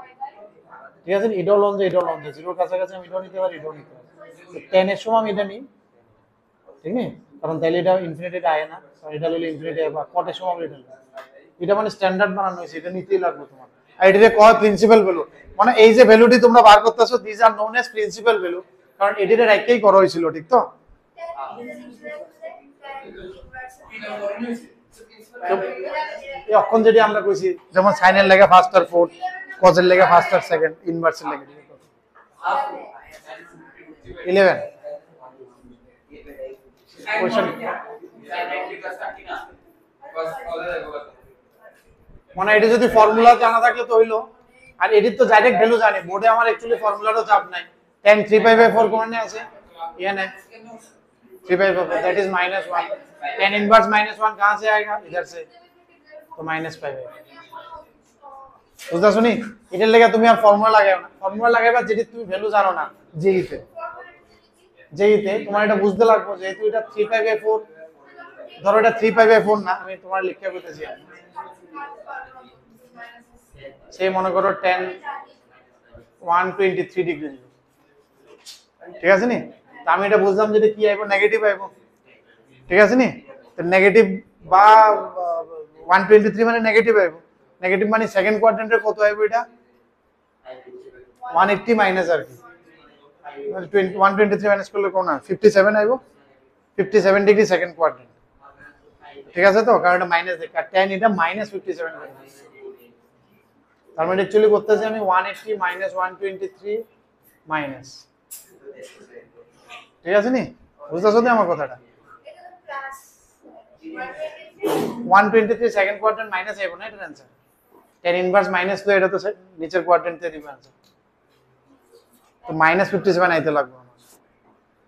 ঠিক আছে, এটাও লন যায়, এটাও লন যায়, 0 কাছাকাছি আমি এটাও নিতে পারি, এটাও নিতে পারি, তো tan এর সময় আমি এটা নিই, ঠিক নেই, কারণ তাহলে এটা ইনফিনিটি আয় না, কারণ এটা হলো ইনফিনিটি আয়, বা cot এর সময় এটা নিই, এটা মানে স্ট্যান্ডার্ড বানানো হয়েছে, এটা নিতেই লাগবে তোমার, আর এটাকে কয় প্রিন্সিপাল ভ্যালু, মানে এই যে ভ্যালুটি তোমরা বার করতেছো, this are known as principal value, কারণ এটিতে রাইটকেই করা হয়েছিল, ঠিক তো, এখন যেটি আমরা কইছি, যেমন সাইনের লেগে ফার্স্ট আর ফোর্থ, cos এর লেগে ফার্স্ট আর সেকেন্ড, ইনভার্সের লেগে 11 কোশ্চেন, মানে এটা যদি ফর্মুলা জানা থাকলে তো হইলো, আর এটির তো ডাইরেক্ট ভ্যালু জানি, বোর্ডে আমার অ্যাকচুয়ালি ফর্মুলারও চাপ নাই, tan 3/4 কোনে আছে, এখানে 3/4 दैट इज -1, tan इनवर्स -1 कहां से आएगा, इधर से, तो -5 বুঝতা শুনি, এটার লাগা তুমি আর ফর্মুলা লাগাও না, ফর্মুলা লাগাইবা যেটি তুমি ভ্যালু জানো না, জেইতে তোমার এটা বুঝতে লাগবে, যেহেতু এটা 3/4, ধরো এটা 3/4 না, আমি তোমার লিখে বলতেছি, সেই মনে করো tan 123 ডিগ্রি, ঠিক আছে নি, তো আমি এটা বুঝলাম যে কি আইবো, নেগেটিভ আইবো, ঠিক আছে নি, তো নেগেটিভ বা 123 মানে নেগেটিভ আইবো, নেগেটিভ মানে সেকেন্ড কোয়াড্রেন্টের কত আইবো, এটা 180 মাইনাস আর কি, 123 মাইনাস করলে কোন না 57 আইবো, 57 ডিগ্রি সেকেন্ড কোয়াড্রেন্ট, ঠিক আছে তো, কারণ এটা মাইনাস দেখে, আর tan এটা -57, তার মানে অ্যাকচুয়ালি করতেছি আমি 180 মাইনাস 123 মাইনাস, ঠিক আছে নি, বুঝতেছো তো আমার কথাটা, 123 সেকেন্ড কোয়াড্রেন্ট মাইনাস আইবো না, এটার आंसर tan ইনভার্স মাইনাস, তো এটা তো নিচের কোয়াড্রেন্টে দিবে आंसर, তো -57 আইতে লাগবে আমার,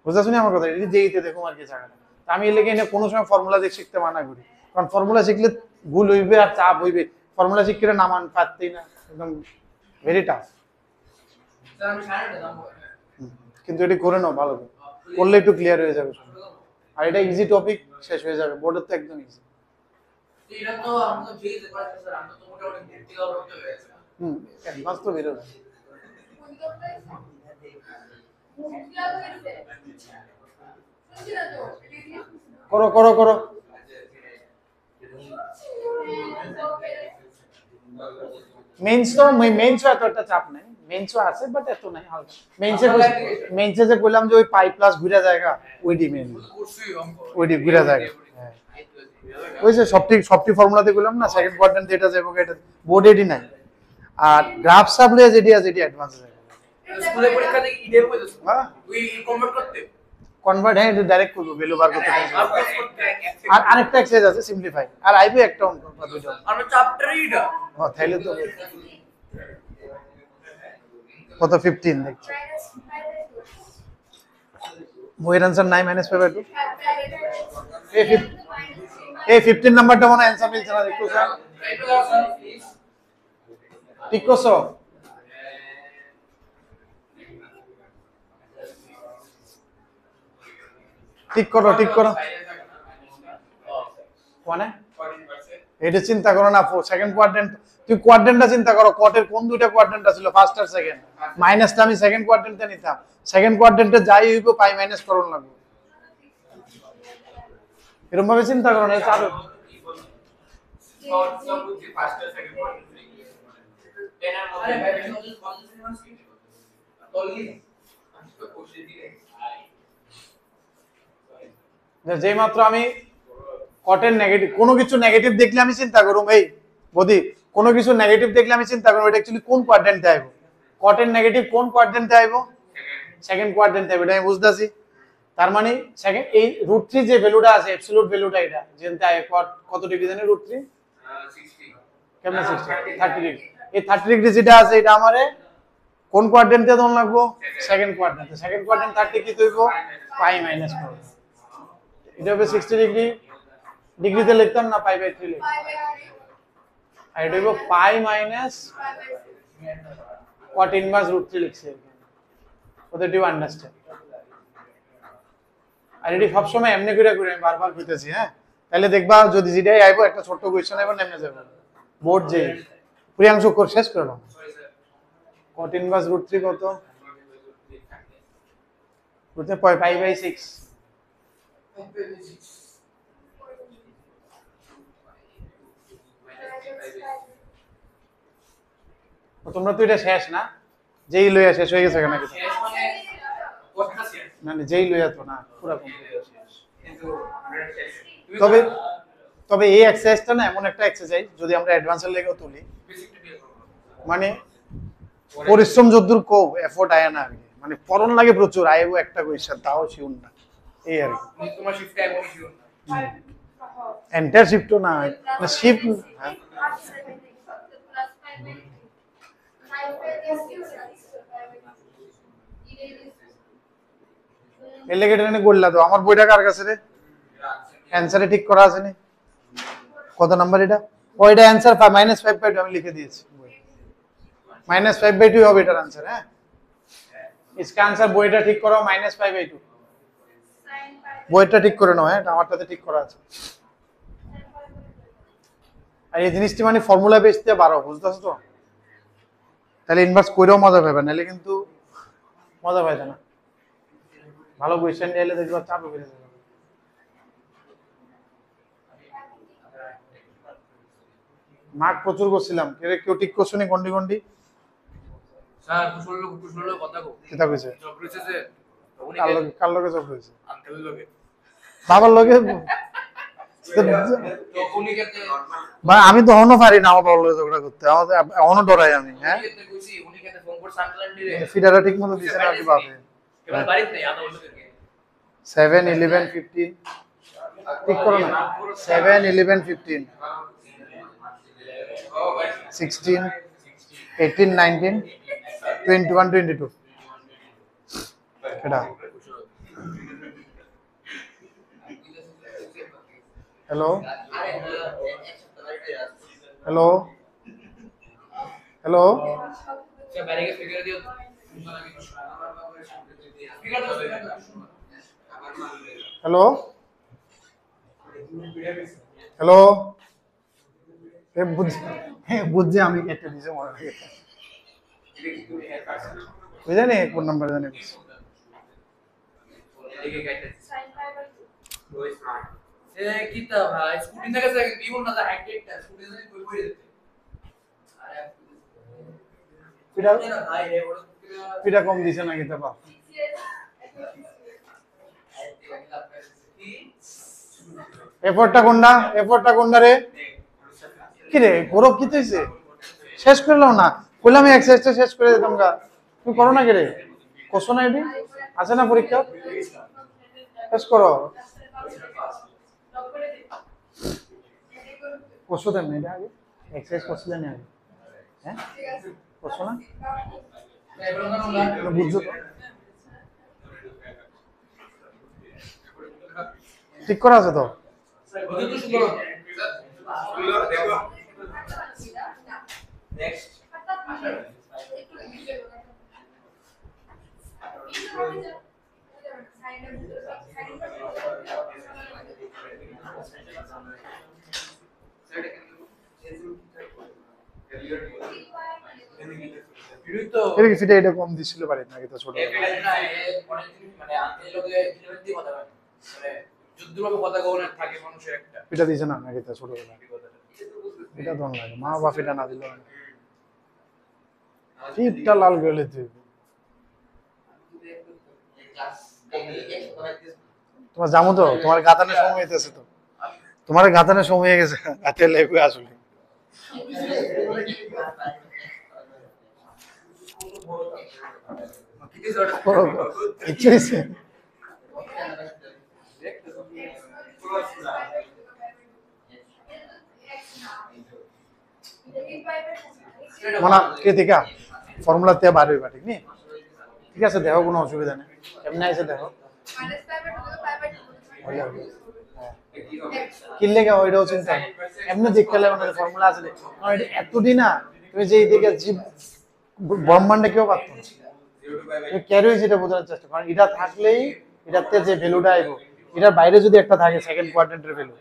বুঝতেছো নি আমার কথা, এটা যেইতে দেখো আর কি জায়গাটা, আমি এলাকা এনে কোনো সময় ফর্মুলা দিয়ে শিখতে মানা করি, কারণ ফর্মুলা শিখলে ভুল হইবে আর চাপ হইবে, ফর্মুলা শিখলে নামান পারতেই না, একদম ভেরি টাফ, কিন্তু এটি করে নাও ভালো করে, করলে একটু ক্লিয়ার হয়ে যাবে, আর এটা ইজি টপিক, শেষ হয়ে যাবে, বোর্ডের তো একদম ইজি, এটা তো আমরা বেস করে স্যার, আমরা তো মোটামুটি ভর্তি করতে হয়েছে, অ্যাডভান্স তো বেরোবে, করো করো করো, মেইনসও এত একটা চাপ নাই, মেইনসও আছে বাট এত নাই, হালকা। মেইনসে যে কইলাম যে ওই পাই প্লাস ঘুরে জায়গা ওইডি মেইন, ওইডি ঘুরে জায়গা। হ্যাঁ ওই যে সবটি ফর্মুলাতে কইলাম না, সেকেন্ড কোয়াড্রেন্ট যেটা যাবে এটা বোর্ড এডি নাই। আর গ্রাফ সাবলে যেটি আছে এটি অ্যাডভান্স যাবে। স্কুলে পরীক্ষা থেকে ইডের কইতেছ হ্যাঁ তুই কনভার্ট করতে কনভার্ট, হ্যাঁ এটা ডাইরেক্ট করব, ভ্যালু বার করতে পারবো। আর কোর্স করতে আর আরেকটা এক্সারসাইজ আছে সিম্পলিফাই, আর আইবো একটা অঙ্ক বা দুটো। আমরা চ্যাপ্টারই এটা হ্যাঁ তাইলে তো কত 15 দেখছি। বইয়ের অ্যান্সার 9 - 5/2। এই 15 নাম্বারটা মনে অ্যান্সার মিলছে না, দেখো স্যার ঠিক করছো? ঠিক করো মানে এটা চিন্তা করো না, সেকেন্ড কোয়াড্রেন্ট, তুই কোয়াড্রেন্টটা চিন্তা করো, কটের কোন দুইটা কোয়াড্রেন্ট ছিল, ফার্স্ট আর সেকেন্ড। মাইনাসটা আমি সেকেন্ড কোয়াড্রেন্টে নিতাম, সেকেন্ড কোয়াড্রেন্টে যাই হইব পাই মাইনাস করুন লাগবে, এরকম ভাবে চিন্তা করো না। চালু যেই মাত্র আমি কটের নেগেটিভ, কোনো কিছু নেগেটিভ দেখলে আমি চিন্তা করুম, এই বদি কোনো কিছু নেগেটিভ দেখলে আমি চিন্তা করব এটা অ্যাকচুয়ালি কোন কোয়াড্রেন্টে আইবো, কটের নেগেটিভ কোন কোয়াড্রেন্টে আইবো, সেকেন্ড কোয়াড্রেন্টে আইবো, এটা আমি বুঝতাছি। তার মানে সেকেন্ড এই √3 যে ভ্যালুটা আছে অ্যাবসলিউট ভ্যালুটা, এটা যেনতে আই কত ডিগ্রি জানি √3 কেমন 60 30 ডিগ্রি, এই 30 ডিগ্রি যেটা আছে এটা আমারে কোন কোয়াড্রেন্টে দন লাগবো, সেকেন্ড কোয়াড্রেন্টে। সেকেন্ড কোয়াড্রেন্ট 30 কি হইবো পাই মাইনাস করব, এটা হবে 60 ডিগ্রি, ডিগ্রিতে লিখতাম না পাই/3 লিখতাম, আর এটা হইব পাই মাইনাস cot ইনভার্স √3 লিখছি এখানে, ওদের ডিউ আন্ডারস্ট্যান্ড। আর এটি সবসময় এমনি করে করে আমি বারবার কইতেছি, হ্যাঁ তাহলে দেখবা যদি যেটাই আইবো একটা ছোট্ট কোয়েশ্চেন আইবো নেমে যাবে বোর্ড, যে প্রিয়াংশ কোর শেষ করলো cot ইনভার্স √3 কত, বুঝতে পাই/6 তোমরা তো এটা শেষ না, যেই লইয়া শেষ হয়ে গেছে নাকি? শেষ মানে কথা শেষ না না যেই লইয়া তো না পুরো কমপ্লিট শেষ। কিন্তু শেষ তবে তবে এই এক্সারসাইজটা না এমন একটা এক্সারসাইজ, যদি আমরা অ্যাডভান্সের লেগেও তুলি, বেসিকটা দিয়ে করব মানে পরিশ্রম যদ্দূর কো এফোর্ট আয় না আগে, মানে পড়ন লাগে প্রচুর, আইবো একটা কোয়েশ্চেন তাও শিউন না, এই আর কি। তোমার শিফট টাইম কি শিওর না এন্টার শিফটও না, না শিফট হ্যাঁ এর লেগে ট্রেনে করলা তো। আমার বইটা কার কাছে রে? অ্যানসারে ঠিক করা আছে নি? কত নাম্বার এটা? ওইটা অ্যানসার -5/2 আমি লিখে দিয়েছি, -5/2 হবে এটার অ্যানসার। হ্যাঁ इसका आंसर বইটা ঠিক করো -5/2, বইটা ঠিক করে নাও, হ্যাঁ আমারটাতে ঠিক করা আছে। আর এই জিনিসটি মানে ফর্মুলা বেস দিয়ে 12, বুঝতেছো তো? তাহলে ইনভার্স কইরাও মজা পাবে, নাহলে কিন্তু মজা পাইতে না। ভালো কোয়েশ্চেন এলে দেখবা চাপ বেড়ে যাবে। মার্ক প্রচুর করছিলাম, কেউ ঠিক করছো নি গন্ডি গন্ডি? স্যার কুশল কথা কো কিতা কইছে? জব রয়েছে যে উনি কার লগে জব হইছে? আঙ্কেল লগে বাবার লগে তো উনি কেতে ভাই আমি তো অন্য পারি না, আমার বাবার লগে ঝগড়া করতে, আমাদের অন্য ডরাই আমি। হ্যাঁ কেতে কইছি উনি কেতে ফোন করছে আঙ্কেল আন্টি রে ফিডারটা ঠিক মতো দিছে না কি বাপে? এবার বাড়িতে নেই আদা বলতে কে 7 11 15 ঠিক করো না, 7 11 15 16 18 19 21 22 এটা। হ্যালো হ্যালো হ্যালো সে বাইরে গিয়ে ফিগার দিও ফিগার দাও হ্যালো হ্যালো বুঝছি আমি কেটে দিয়েছি মনে হয়, বুঝলেন কোন নাম্বার জানি এদিকে গাইতে এ কি তা ভাই স্কুটি থেকে যায় বিমল না যায় হাইটেকটা স্কুটি থেকে কই কই যেতে আরে পিটা না ভাই রে ওর পিটা কম দিছে নাকি তা বাপ এফোর্টটা কোনটা রে কি রে গৌরব কি হইছে শেষ করলাম না বললাম আমি এক্সারসাইজটা শেষ করে দিতাম গা তুমি করো না কে রে কোশ্চেন আইডি আছে না পরীক্ষা শেষ করো কোশ্চেন দেন এটা আগে এক্সারসাইজ করছিলেন আগে হ্যাঁ করছো না বুঝছো তো ঠিক করা আছে তো নেক্সট এর কি এটা কম দিছিল পারে নাকি তো ছোট মানে এই লোকে ইলেভেন দিয়ে কথা বলে মানে যুদ্ধভাবে কথা কওয়ার থাকে মানুষের একটা এটা দিছে না নাকি তো ছোট এটা দন লাগে মা বাপ এটা না দিল ঠিকটা লাল গেলে তুই তোমার জামু তো তোমার গাতানের সময় হইতেছে তো তোমার গাতানের সময় হয়ে গেছে হাতে লেগে আসলে ইচ্ছে হয়েছে মানে কৃতিকা ফর্মুলা তে বার হইবা ঠিক নি ঠিক আছে দেখো কোনো অসুবিধা নেই এমনি আইসে দেখো কিনলে কে ওইটাও চিন্তা এমনি দেখতে লাগে মানে ফর্মুলা আছে কারণ এটা এতদিন না তুমি যে এইদিকে জীব ব্রহ্মাণ্ডে কেউ পারতো না তুমি ক্যারি যেটা বোঝার চেষ্টা কারণ এটা থাকলেই এটাতে যে ভ্যালুটা আইবো এটার বাইরে যদি একটা থাকে সেকেন্ড কোয়াড্রেন্টের ভ্যালু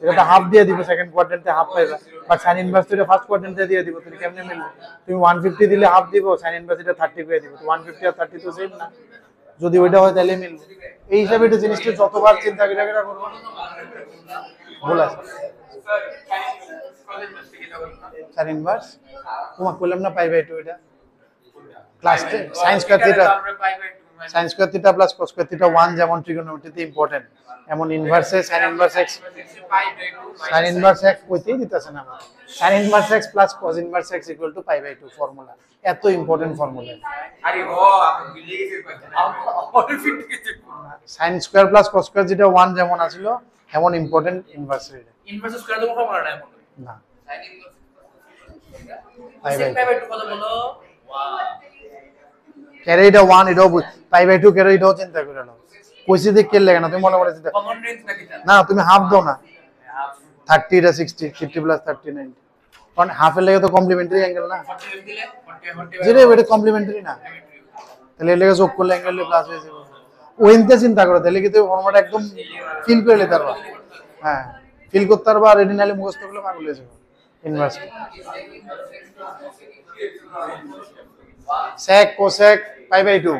এটাতে হাফ দিয়ে দিব সেকেন্ড কোয়াড্রেন্টে হাফ পাইবা বা সাইন ইনভার্স এটা ফার্স্ট কোয়াড্রেন্টে দিয়ে দিব তুমি কেমনে মিলবে তুমি 150 দিলে হাফ দিব সাইন ইনভার্স এটা 30 করে দিব তো 150 আর 30 তো সেম না যদি ওইটা হয় তাহলে মিলবে এই হিসাবে এটা জিনিসটা যতবার চিন্তা করে করবো বলা সাইন ইনভার্স তোমাকে বললাম না পাই বাই 2 এটা class sine square theta sin square theta plus cos square theta 1 যেমন ট্রিগোনোমেট্রিতে ইম্পর্টেন্ট এমন ইনভার্সে sin inverse x sin inverse x কইতেই দিতেছে না sin inverse x plus cos inverse x equal to pi by 2 formula এত important formula আরে ও আমি ভুলে গেছি অল ফিট গেছে sin square plus cos square যেটা 1 যেমন আছিল এমন ইম্পর্টেন্ট ইনভার্স এটা ইনভার্স স্কয়ার তো ফর্মুলা না এমন না sin inverse pi by pi by 2 কত বলো ওয়াও ক্যারি এটা 1 এটাও পাই বাই 2 ক্যারি এটাও চিন্তা করে নাও কইছি দেখ কে লাগে না তুমি মনে করে চিন্তা কমন রেঞ্জ নাকি না তুমি হাফ দাও না 30 এটা 60 50 প্লাস 30 90 কারণ হাফের লাগে তো কমপ্লিমেন্টারি অ্যাঙ্গেল না 40 দিলে 40 যেটা এটা কমপ্লিমেন্টারি না তাহলে এর লাগে যোগ করলে অ্যাঙ্গেল প্লাস হয়ে যাবে ওইনতে চিন্তা করো তাহলে কি তুমি ফর্মুলাটা একদম ফিল করে নিতে পারবা হ্যাঁ ফিল করতে পারবা আর রেডিনালি মুখস্থ করলে পাগল হয়ে যাবে inverse sec cosec pi by 2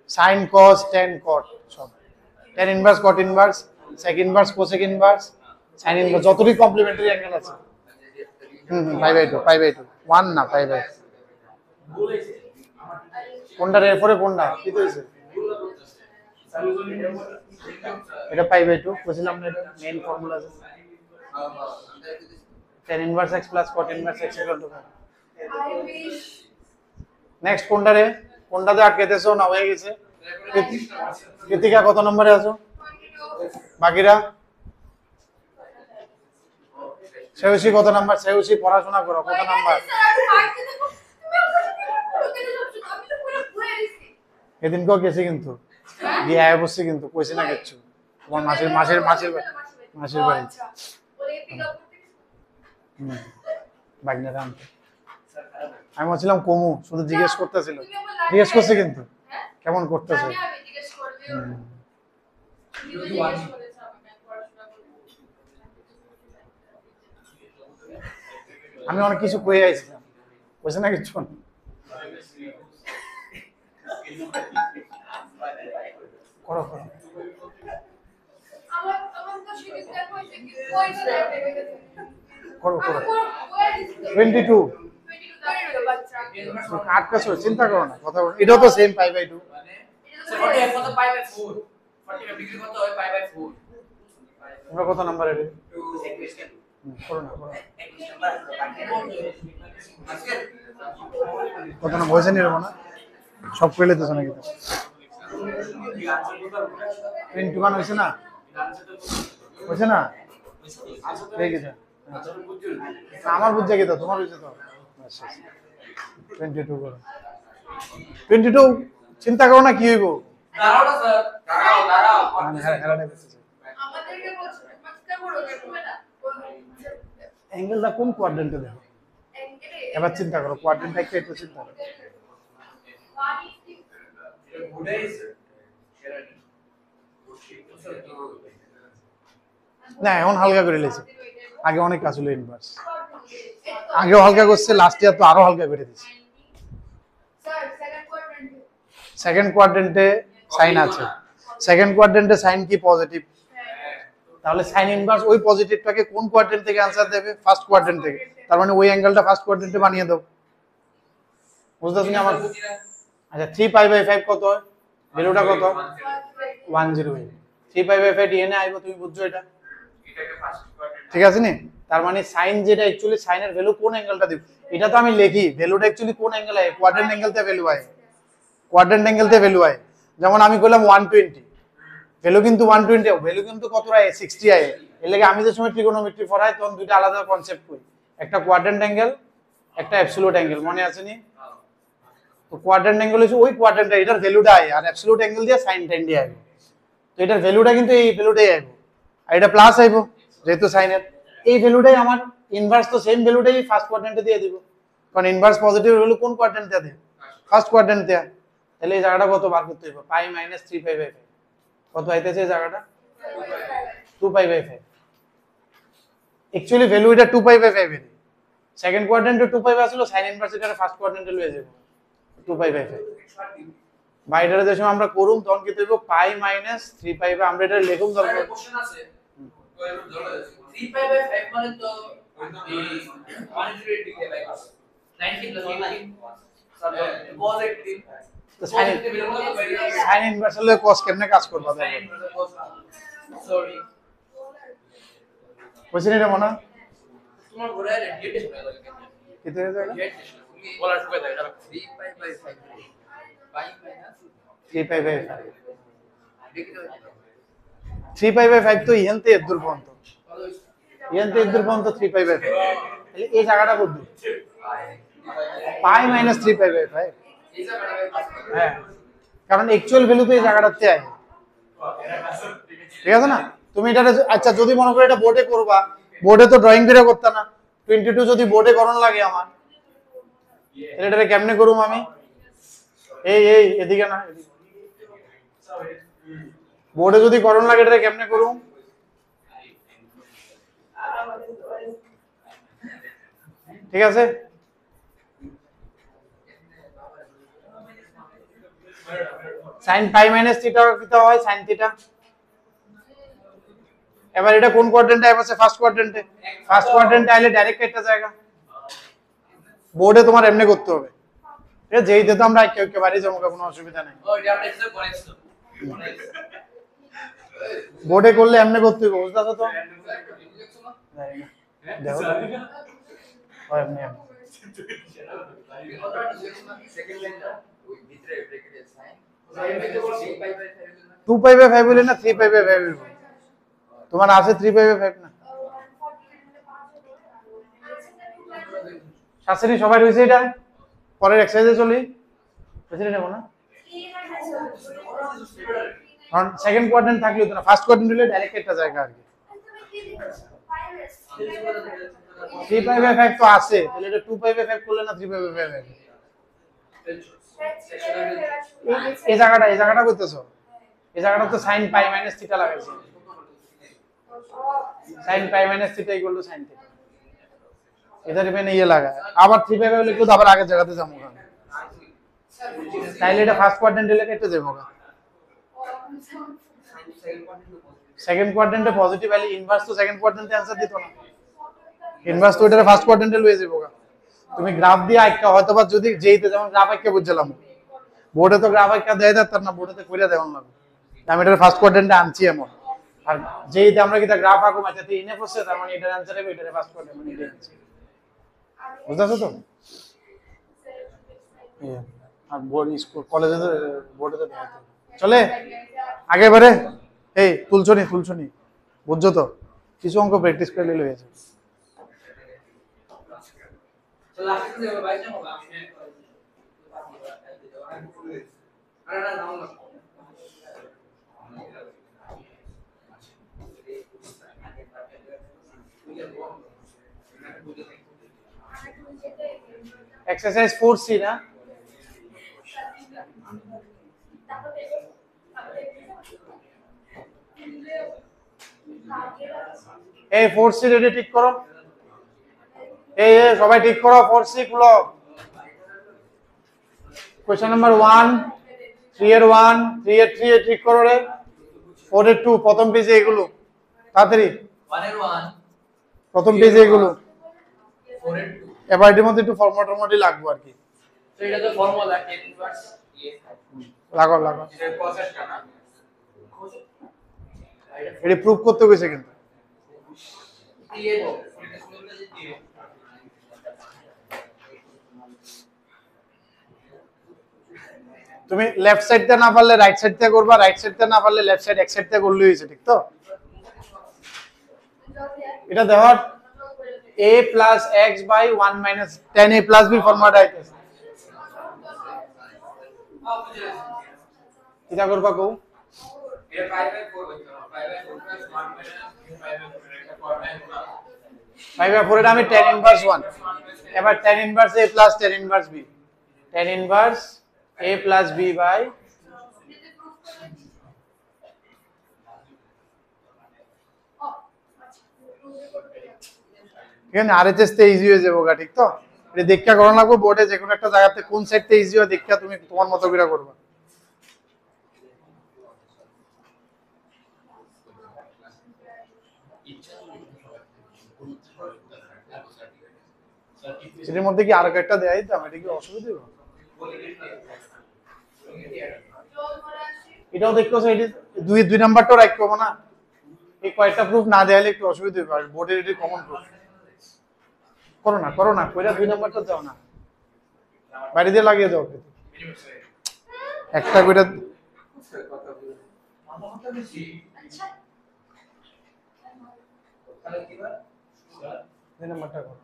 sin cos tan cot সব tan ইনভার্স cot ইনভার্স sec ইনভার্স cosec ইনভার্স sin ইনভার্স যতটি কমপ্লিমেন্টারি অ্যাঙ্গেল আছে pi by 2 1 না pi by কোনটা এর পরে কোনটা কি কইছে এটা pi by 2 বুঝলাম না এটা মেইন ফর্মুলা আছে tan inverse x plus cot inverse x equal to next কোনটা রে কোনটাতে আটকেতেছো না হয়ে গেছে কৃতিকা কত নম্বরে আছো বাকিরা সেউসি কত নাম্বার সেউসি পড়াশোনা করো কত নাম্বার এদিন কেউ গেছি কিন্তু গিয়ে আয় বসছি কিন্তু কইছি না কিচ্ছু তোমার মাসের বাড়ি বাগনারা আনতে আমি বলছিলাম কমু শুধু জিজ্ঞেস করতেছিল জিজ্ঞেস করছে কিন্তু কেমন করতেছে আমি অনেক কিছু কয়ে আইছিলাম বুঝছে না কিছু করো করো আমার তো সেদিন দেখো করো করো 22 কাট কাছে চিন্তা করো না কথা বলো এটাও তো সেম পাই বাই 2 মানে স্যার 45 কত পাই বাই 4 45 ডিগ্রি কত হয় পাই বাই 4 তোমরা কত নাম্বার এটা 21 কেন করো না করো 21 নাম্বার আজকে কত না বসে নিরবো না সব পেলে তো নাকি তো 21 হয়েছে না হয়েছে না ঠিক আছে আমার বুঝছে কি তো তোমার বুঝছে তো 22 করো 22 চিন্তা করো না কি হইব দাঁড়াও না স্যার দাঁড়াও মানে হেরাটা বেঁচেছে আমাদেরকে বলছো মাস্টার বড় দেখবে না অ্যাঙ্গেলটা কোন কোয়াড্রেন্টে দেখো এবার চিন্তা করো কোয়াড্রেন্টটা একটু চিন্তা করো না এখন হালকা করে লেছে আগে অনেক কাজ হলো ইনভার্স আগেও হালকা করছে লাস্ট ইয়ার তো আরো হালকা করে দিয়েছে স্যার সেকেন্ড কোয়াড্রেন্ট সেকেন্ড কোয়াড্রেন্টে সাইন আছে সেকেন্ড কোয়াড্রেন্টে সাইন কি পজিটিভ তাহলে সাইন ইনভার্স ওই পজিটিভটাকে কোন কোয়াড্রেন্ট থেকে आंसर দেবে ফার্স্ট কোয়াড্রেন্ট থেকে তার মানে ওই অ্যাঙ্গেলটা ফার্স্ট কোয়াড্রেন্টে বানিয়ে দাও বুঝতেছ না আমার আচ্ছা 3 পাই বাই 5 কত হয় ভ্যালুটা কত 108 3 পাই বাই 5 এনে আইবো তুমি বুঝছো এটা এটাকে ফার্স্ট কোয়াড্রেন্ট ঠিক আছে নি তার মানে সাইন যেটা অ্যাকচুয়ালি সাইনের ভ্যালু কোন অ্যাঙ্গেলটা দিব এটা তো আমি লিখি ভ্যালুটা অ্যাকচুয়ালি কোন অ্যাঙ্গেল আয় কোয়াড্রেন্ট অ্যাঙ্গেলতে ভ্যালু আয় কোয়াড্রেন্ট অ্যাঙ্গেলতে ভ্যালু আয় যেমন আমি কইলাম 120 ভ্যালু কিন্তু 120 ভ্যালু কিন্তু কত আয় 60 আয় এর লাগে আমি যে সময় ট্রিগোনোমেট্রি পড়াই তখন দুইটা আলাদা কনসেপ্ট কই একটা কোয়াড্রেন্ট অ্যাঙ্গেল একটা অ্যাবসলিউট অ্যাঙ্গেল মনে আছে নি তো কোয়াড্রেন্ট অ্যাঙ্গেল হচ্ছে ওই কোয়াড্রেন্টটা এটার ভ্যালুটা আয় আর অ্যাবসলিউট অ্যাঙ্গেল দিয়ে সাইন টেন দিয়ে আইবো তো এটার ভ্যালুটা কিন্তু এই ভ্যালুটাই আইবো আর এটা প্লাস আইবো যেহেতু সাইনের এই ভ্যালুটাই আমার ইনভার্স তো সেম ভ্যালুটাই ফার্স্ট কোয়াড্রেন্টে দিয়ে দিব কারণ ইনভার্স পজিটিভ ভ্যালু কোন কোয়াড্রেন্টে দেয় ফার্স্ট কোয়াড্রেন্টে দেয় তাহলে এই জায়গাটা কত বার করতে হবে পাই মাইনাস 3 পাই বাই 5 কত আইতেছে এই জায়গাটা 2 পাই বাই 5 অ্যাকচুয়ালি ভ্যালু এটা 2 পাই বাই 5 এর সেকেন্ড কোয়াড্রেন্টে 2 পাই আসলো সাইন ইনভার্স এটা ফার্স্ট কোয়াড্রেন্টে লয়ে যাব 2 পাই বাই 5 বাইরের যে সময় আমরা করুম তখন কি দেব পাই মাইনাস 3 পাই বাই আমরা এটা লিখুম দরকার কোশ্চেন আছে 3 পাই বাই 5 মানে তো এই 180 degree by 90 plus 18 sir cos 18 তো সাইন ইনভার্স হলে cos কেমনে কাজ করবা সরি বুঝছেন এটা মনে তোমার ঘরে রেডিয়েশন হয়ে গেল কিতে হয়ে যায় বলার শুকে যায় 3 pi by 5 pi minus 3 pi by 3 pi by 5 তো ইহেনতে এর দূর পর্যন্ত ইহেনতে এর দূর পর্যন্ত 3 পাই বাই 5 তাহলে এই জায়গাটা কত পাই মাইনাস 3 পাই বাই 5 হ্যাঁ কারণ অ্যাকচুয়াল ভ্যালু তো এই জায়গাটাতে আয় ঠিক আছে না তুমি এটা আচ্ছা যদি মনে করো এটা বোর্ডে করবা বোর্ডে তো ড্রয়িং করে করতে না 22 যদি বোর্ডে করন লাগে আমার তাহলে এটা কেমনে করুম আমি এই এদিকে না বোর্ডে যদি করন লাগে এটা কেমনে করুম ঠিক আছে sin পাই মাইনাস থিটা কিটা হয় sin থিটা এবার এটা কোন কোয়াড্রেন্টে আছে ফার্স্ট কোয়াড্রেন্টে আইলে ডাইরেক্ট একটা জায়গা বোর্ডে তোমার এমনি করতে হবে এটা যেইতে তো আমরা কেউ বাড়ি যাবো কোনো অসুবিধা নাই ও এটা আমরা এক্সাম করেছি বোর্ডে করলে এমনি করতে হবে বুঝছো তো দেখো হয় এমনি সেকেন্ড লাইনটা ওই ভিতরে ব্র্যাকেটে সাইন 2 পাই বাই 5 বলে না 3 পাই বাই 5 বলে তোমার আছে 3 পাই বাই 5 না শাস্ত্রী সবাই রয়েছে এটা পরের এক্সারসাইজে চলি বুঝলে নেব না কারণ সেকেন্ড কোয়াড্রেন্ট থাকলে তো না ফার্স্ট কোয়াড্রেন্ট হলে ডাইরেক্ট একটা জায়গা আর কি 3 পাই বাই 5 তো আছে তাহলে এটা 2 পাই বাই 5 করলে না 3 পাই বাই 5 এই জায়গাটা কইতেছো এই জায়গাটা তো sin পাই মাইনাস থিটা লাগাইছি sin pi minus theta equal to sin theta এটার মানে ইয়ে লাগায় আবার 3 পাই বাই লিখলে তো আবার আগের জায়গাতে যাবো না তাইলে এটা ফার্স্ট কোয়াড্রেন্ট হলে কেটে যাবো সেকেন্ড কোয়াড্রেন্টে পজিটিভ আইলে ইনভার্স তো সেকেন্ড কোয়াড্রেন্টে आंसर দিত না ইনভার্স তো ওটারে ফার্স্ট কোয়াড্রেন্টে লয়ে যাবো তুমি গ্রাফ দিয়ে আইকা হয়তোবা যদি যেইতে যেমন গ্রাফ আইকা বুঝলাম বোর্ডে তো গ্রাফ আইকা দেয় তার না বোর্ডেতে কইরা দেওয়ান লাগবে আমি এটার ফার্স্ট কোয়াড্রেন্টে আনছি এমন আর যেইতে আমরা কিটা গ্রাফ আঁকো মাঝেতে ইনএফ হচ্ছে তার মানে এটার आंसर হবে এটারে ফার্স্ট কোয়াড্রেন্ট মানে এটা বুঝছো তো আর বোর্ড স্কুল কলেজে তো বোর্ডে তো চলে আগে বারে এই তুলছনি বুঝছো তো কিছু অঙ্ক প্র্যাকটিস করে নিলে হয়েছে তো লাস্ট থেকে ভাই যাবো আমি আরে না নাও না এক্সারসাইজ 4C না এই 4C রেডি ঠিক করো এই সবাই ঠিক করো 4C গুলো কোশ্চেন নাম্বার 1 3 এর 1 3 এর 3 এ ঠিক করো রে 4 এর 2 প্রথম পেজে এগুলো তাড়াতাড়ি 1 এর 1 প্রথম পেজে এগুলো 4 এর 2 এবার এর মধ্যে একটু ফরম্যাট লাগবে আর কি তো এটা তো ফর্মুলা tan ইনভার্স লাগাও এটা প্রসেসটা না এটা প্রুফ করতে গেছে কিন্তু দিয়ে দাও এটা শুরুতে দিয়ে তুমি লেফট সাইড তে না পারলে রাইট সাইড তে করবা রাইট সাইড তে না পারলে লেফট সাইড এক সাইড তে করলেই হইছে ঠিক তো এটা দেখো a plus x by 1 minus 10a plus b format আইতেছে কিটা করবা কও এটা 5/4 হইতো 5/4 plus 1 minus 5/4 এটা 4/4 5/4 এটা আমি tan inverse 1 এবার tan inverse a plus tan inverse b tan inverse a plus b by এখানে আরএচএস তে ইজি হয়ে যাবে ঠিক তো এটা দেখা করা লাগবে বোর্ডে যে কোনো একটা জায়গাতে কোন সাইড তে ইজি হয় দেখা তুমি তোমার মতো করে করবা এর মধ্যে কি আর একটা দেয়াই তো এটা কি অসুবিধা হবে এটাও দেখতেছো এটা দুই নাম্বারটা রাখবো না এই কয়টা প্রুফ না দেয়ালে একটু অসুবিধা হবে আর বোর্ডের এটা কমন প্রুফ করো না কইরা দুই নাম্বারটা দাও না বাইরে দিয়ে লাগিয়ে দাও একটা কইরা দুই নাম্বারটা করো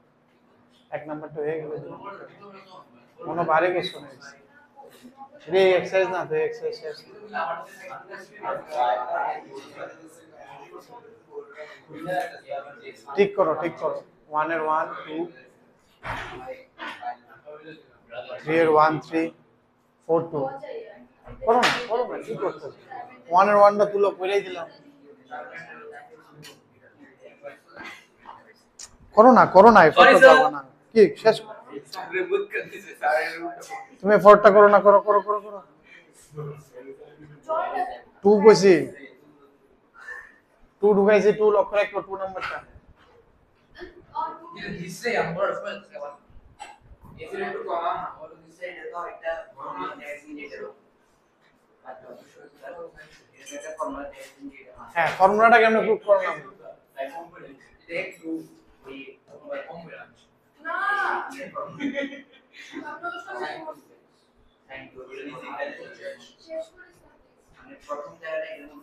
এক নাম্বারটা হয়ে গেল মনে বাইরে কিছু নেই রে এক্সারসাইজ না তো এক্সারসাইজ ঠিক করো 1 এর 1 2 3 এর 1 3 4 2 করো না কি করতে 1 এর 1টা তুলো কইরাই দিলাম করো না এফর্টটা যাবে না কি শেষ তুমি এফর্টটা করো না করো 2 কইছি 2 ঢুকাইছি 2 লক্ষ্য রাখো 2 নাম্বারটা এটা দিছে আমরা রেফারেন্স করা এসে একটু কমা আর দিছে এটা তো একটা ফর্মুলা ডেসিনেটর এটা ফর্মুলা ডেসিনেটর হ্যাঁ ফর্মুলাটা কেমনে প্রুফ করলাম দেখ টু ওই ফর্মুলা না আপনার থ্যাংক ইউ শেষ করিস আমি প্রথম জায়গাটা এরকম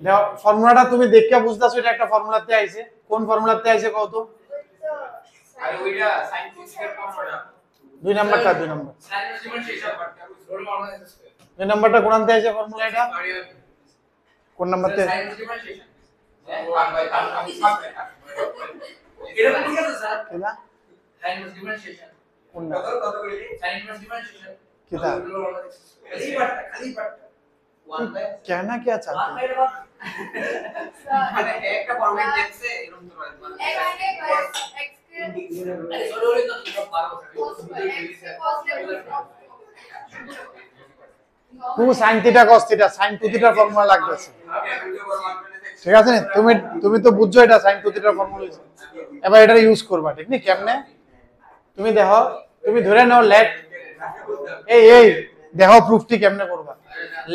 দেখো ফর্মুলাটা তুমি দেখে বুঝতাছো এটা একটা ফর্মুলাতে আইছে কোন ফর্মুলাতে আইছে কও তো আর ওইটা sin 6 এর ফর্মুলা দুই নাম্বারটা sin এর শেষ পার্টটা রোল মারনা দুই নাম্বারটা কোন আনতে আইছে ফর্মুলা এটা কোন নাম্বারতে sin এর শেষ হ্যাঁ 1/3 এটা ঠিক আছে স্যার কিনা sin এর ডিফারেন্সিয়েশন কোন না কত কইলি sin এর ডিফারেন্সিয়েশন কিতা খালি পার্টটা 1/3 कहना क्या चाहते हो মানে একটা ফরম্যাট দেখছে এরকম তো হয় মানে আরে সরি তো তুমি পারো two sin theta cos theta sin 2 থিটার ফর্মুলা লাগতেছে ঠিক আছে নি? তুমি তুমি তো বুঝছো এটা sin 2 থিটার ফর্মুলা। এবার এটা ইউজ করবা, ঠিক নি? কেমনে? তুমি দেখো, তুমি ধরে নাও লেট এই দেখো প্রুফটি কেমনে করবা।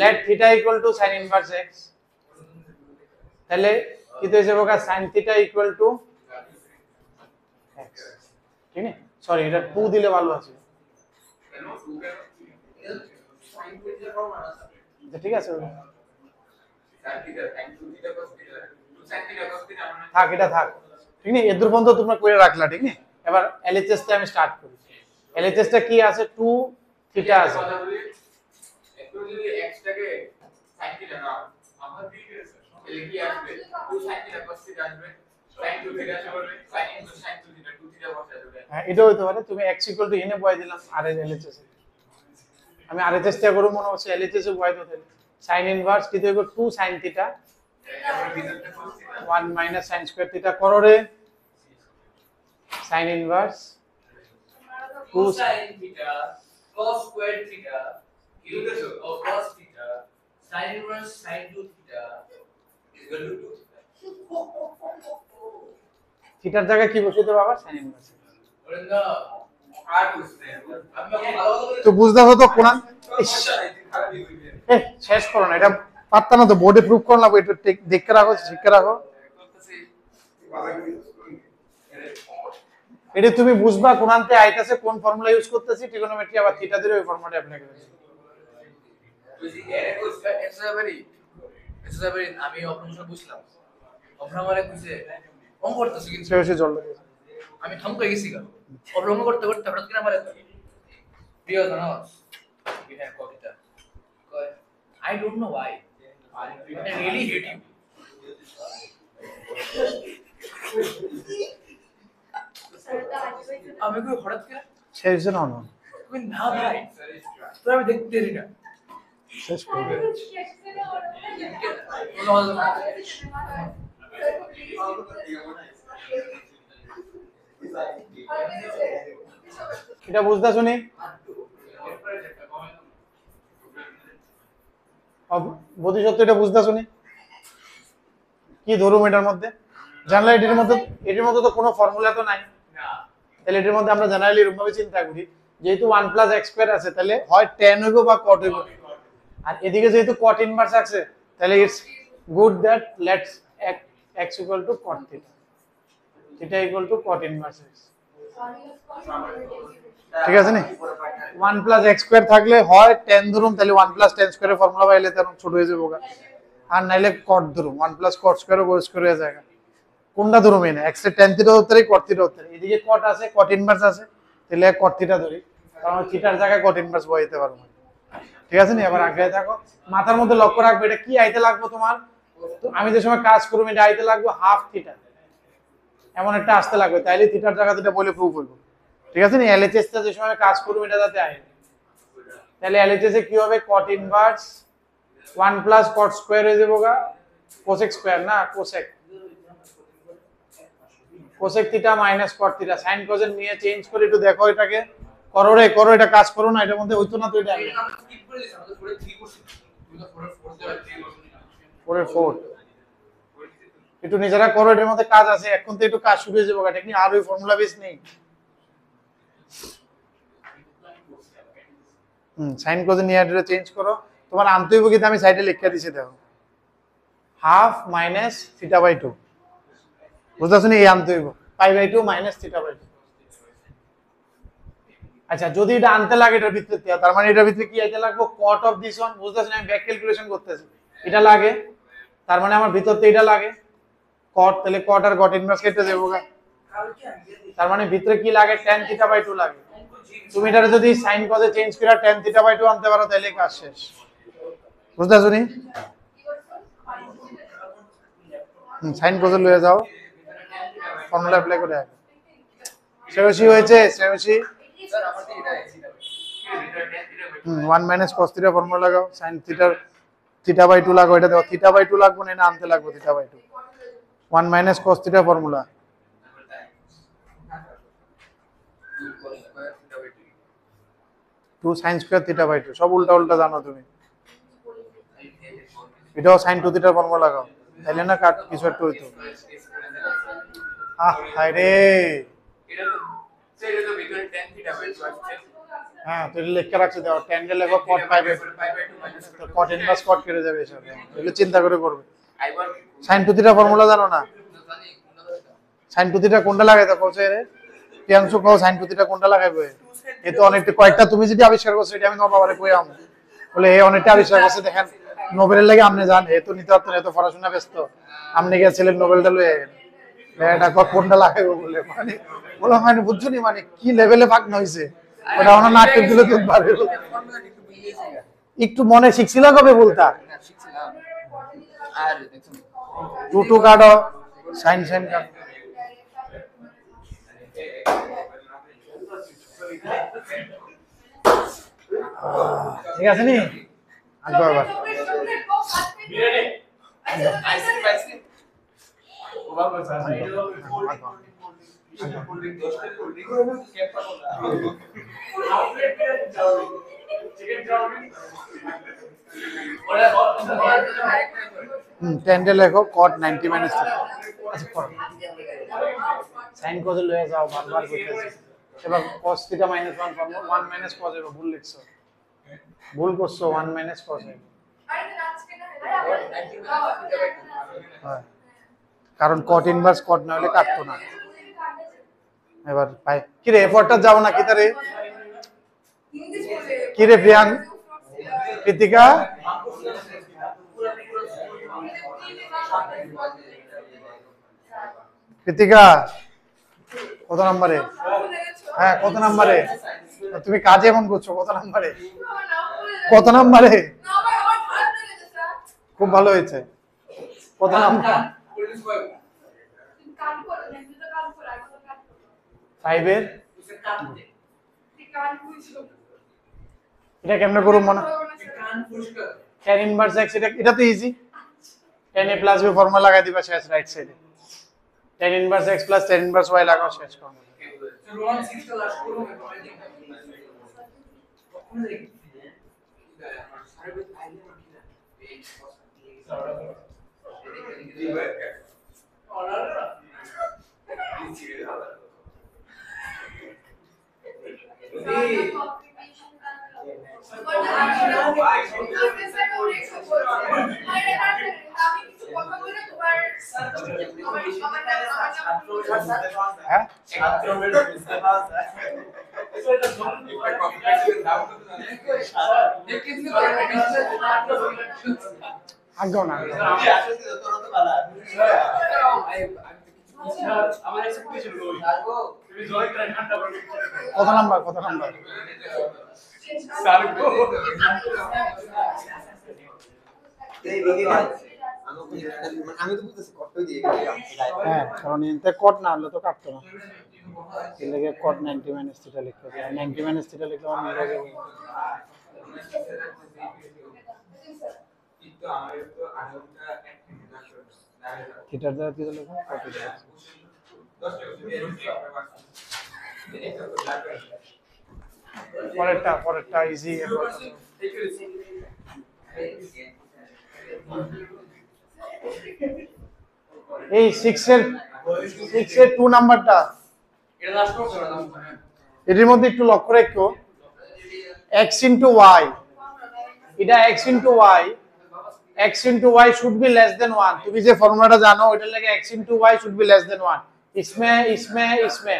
Let theta equal to sin inverse x, তাহলে কি হয়ে যাবে sin theta equal to x, ঠিক না? সরি, এটা 2 দিলে ভালো আছে। ঠিক আছে, থাক, এটা থাক, ঠিক না? এর পর্যন্ত তোমরা করে রাখলা, ঠিক না? এবার এলএইচএস টা আমি স্টার্ট করি। এলএইচএস টা কি আছে? 2 থিটা আছে। একটু যদি x টাকে sin থিটা নাও, আমরা কি করেছে তাহলে কি আসবে 2 sin থিটা cos থিটা আসবে, sin 2 থিটা আসবে, sin into sin 2 theta 2 theta বসে যাবে। হ্যাঁ, এটা হইতে পারে। তুমি x n এ বসাই দিলাম, আর এলএইচএস আমি আরএইচএস টা করব, মনে হচ্ছে এলএইচএস এ বসাই দিতে। sin ইনভার্স কি দেব? 2 sin থিটা তারপরে ভিতরটা cos theta 1 minus sin square theta করো রে। sin inverse 2 sin theta cos squared theta ইউদেছো or cos theta sin inverse sin 2 theta equal to 2 থিটার জায়গায় কি বসাইতে বাবা? sin inverse. ওরে না আর বুঝতে আমি ভালো কথা বলি তো বুঝদাছো তো কোন খারাপ হইবে শেষ করো না, এটা পারতা না তো, বোর্ডে প্রুফ করো না, এটা দেখে রাখো, শিখে রাখো। করতেছি বাবা এটা তুমি বুঝবা কোনান্তে আইতাছে, কোন ফর্মুলা ইউজ করতেছি, ট্রিগোনোমেট্রি, আবার থিটা দিলে ওই ফর্মুলাটা অ্যাপ্লাই করবে। বুঝি এর কোর্স এক্সাজাবেরি আমি অপরামর্শ বুঝলাম। অপরামরে কইছে অঙ্ক করতেছি কিন্তু সে জল লাগে। আমি থমকে গেছি গা। অপরাম করতে করতে হঠাৎ করে আমারে প্রিয় জানাস বিহার কবিতা কয় I don't know why I really hate you. আমি কই হঠাৎ করে শেষ না না, কই না ভাই তোর আমি দেখতে পারি না। শেষ করবে। এটা বুঝতেছো নি? বোধিসত্ত্ব এটা বুঝতেছো নি? কি ধরুম এটার মধ্যে? জানলা এটির মধ্যে তো কোনো ফর্মুলা তো নাই। তাহলে এটির মধ্যে আমরা জেনারেলি এরকম ভাবে চিন্তা করি, যেহেতু 1 প্লাস x স্কয়ার আছে, তাহলে হয় tan হইব বা cot হইব। আর এদিকে যেহেতু cot ইনভার্স আছে, তাহলে it's good that let's x equal two cot theta, theta equal two cot inverse x। ঠিক আছে নি? 1 প্লাস x স্কয়ার থাকলে হয় tan ধরুম, তাহলে 1 প্লাস tan স্কয়ারের ফর্মুলা পাইলে তার ছোট হয়ে যাবে, আর নাইলে cot ধরুম, 1 প্লাস cot স্কয়ার ও স্কয়ার হয়ে যায়। কোনটা ধরুম? এনে x এর tan থিটা ধরতে cot থিটা ধরতে, এদিকে cot আছে, cot ইনভার্স আছে, তাহলে cot থিটা ধরি, কারণ থিটার জায়গায় cot ইনভার্স বসাইতে পারবো। ঠিক আছে নি? এবার আগে থাকো, মাথার মধ্যে লক্ষ্য রাখবে এটা কি আইতে লাগবে তোমার। তো আমি যে সময় কাজ করব, এটা আইতে লাগবে হাফ থিটা, এমন একটা আসতে লাগবে, তাইলে থিটার জায়গা থিটা বলে প্রুফ হইব। ঠিক আছে নি? এলএইচএস টা যে সময় আমি কাজ করব, এটা যাতে আয়, তাহলে এলএইচএস এ কি হবে? cot inverse 1 plus cot square হয়ে যাবে cosec স্কয়ার না cosec, cosec theta minus cot theta. sin cosec নিয়ে চেঞ্জ করে একটু দেখো, এটাকে করো রে, করো, এটা কাজ করো না, এটার মধ্যে হইতো না তো। এটা এটা আমরা স্কিপ করে দিছি, আমাদের 3 করছি। তুমি তো 4 দেওয়া 3 করছি। 4 একটু নিজেরা করো, এটার মধ্যে কাজ আছে, এখন তো একটু কাজ শুরু হয়ে যাবে, ঠিক না? আর ওই ফর্মুলা বেস নেই। sin cosec নিয়ে এটা চেঞ্জ করো, তোমার আনতে হইব, কিন্তু আমি সাইডে লিখে দিছি, দেখো হাফ মাইনাস থিটা বাই 2, বুঝতেছো নি? এই আনতে হইব pi by 2 minus theta by 2। আচ্ছা, যদি এটা আনতে লাগে এটার ভিতরে, তার মানে এটার ভিতরে কি আইতে লাগবে? cot অফ দিস ওয়ান, বুঝতেছো? আমি ব্যাক ক্যালকুলেশন করতেছি, এটা লাগে, তার মানে আমার ভিতরতে এটা লাগে cot, তাহলে cot আর cot ইনভার্স কেটে যাবো, তার মানে ভিতরে কি লাগে? tan থিটা বাই 2 লাগে। তুমি এটা যদি sin cos এ চেঞ্জ করে tan থিটা বাই 2 আনতে পারো, তাহলে কাজ শেষ। বুঝতেছো নি? sin cos এ লয়ে যাও, ফর্মুলা অ্যাপ্লাই করে আগে। শ্রেয়সী হয়েছে? শ্রেয়সী স্যার আমার তো এটা আছে 1 মাইনাস cos থিটা ফর্মুলা লাগাও, sin থিটার থিটা বাই 2 লাগাও, এটা দেখো থিটা বাই 2 লাগবে না, আনতে লাগবে theta by 2। 1 minus cos theta formula 2 sin square theta by 2, সব উল্টা উল্টা জানো তুমি। এটাও sin 2 থিটার ফর্মুলা লাগাও। তাইলে না কাট কিছু একটা হইতো হায় রে এটা তো সেটা তো ভিতরে tan থিটা বাই 2 আসছে হ্যাঁ তুই লিখে রাখছিস দাও ট্যাঙ্গে লেখো কট পাইবে তো কট ইনভার্স কট কেটে যাবে এসব এগুলো চিন্তা করে করবে আইবার সাইন টু থিটা ফর্মুলা জানো না সাইন টু থিটা কোনটা লাগাইতে কইছে রে প্রিয়াংশু কও সাইন টু থিটা কোনটা লাগাইবে এ তো অনেকটা কয়েকটা তুমি যদি আবিষ্কার করছো এটা আমি বাবারে কইয়াম বলে এই অনেকটা আবিষ্কার করছে দেখেন নোবেলের লাগে আপনি জান এ তো নিতে পারতেন এত পড়াশোনা ব্যস্ত আপনি গিয়েছিলেন নোবেলটা লয়ে এটা কোনটা লাগাইবো বলে মানে বলা মানে বুঝছো নি মানে কি লেভেলে ভাগ হইছে ওটা ওনা নাক দিলে তো পারে একটু মনে শিখছিল কবে বলতা শিখছিলাম আর দেখুন টু টু কাটো সাইন সাইন কাটো ঠিক আছে নি আগে আবার আইসক্রিম আইসক্রিম ওবা বলছ টেন্ডে লেখো কট 90 মাইনাস আচ্ছা পড়ো সাইন কজ লয়ে যাও বারবার করতেছি এবার cos θ - 1 ফর্মুলা 1 মাইনাস cos এর ভুল লিখছো ভুল করছো 1 মাইনাস cos এর হ্যাঁ কারণ cot ইনভার্স cot না হলে কাটতো না এবার পাই কি রে এফর্টটা যাও না কি তারে কি রে প্রিয়াং কৃতিকা কৃতিকা কত নম্বরে হ্যাঁ কত নম্বরে তুমি কাজ এমন করছো কত নম্বরে কত নম্বরে খুব ভালো হয়েছে কত নম্বর 5 এর এটা কেমনে করব মনে tan ইনভার্স x এটা তো easy tan a plus b formula লাগাই দিবা শেষ রাইট সাইডে tan inverse x plus tan inverse y লাগাও শেষ করো রোমান 6 টা লাস্ট করব হ্যাঁ আগাও না কত নাম্বার হ্যাঁ কারণ এতে কট না হলে তো কাটতো না এর লাগে কট 90 মাইনাস থিটা লিখতে হবে 90 মাইনাস থিটা লিখলে আমার মিলে যাবে থিটার দ্বারা কি লিখব কট পরেরটা ইজি এই 6 এর 2 নাম্বারটা এটা লাস্ট করব না এর মধ্যে একটু লক্ষ্য রাখো x into y এটা x into y should be less than 1 তুমি যে ফর্মুলাটা জানো ওইটার লাগে x into y should be less than 1 इसमें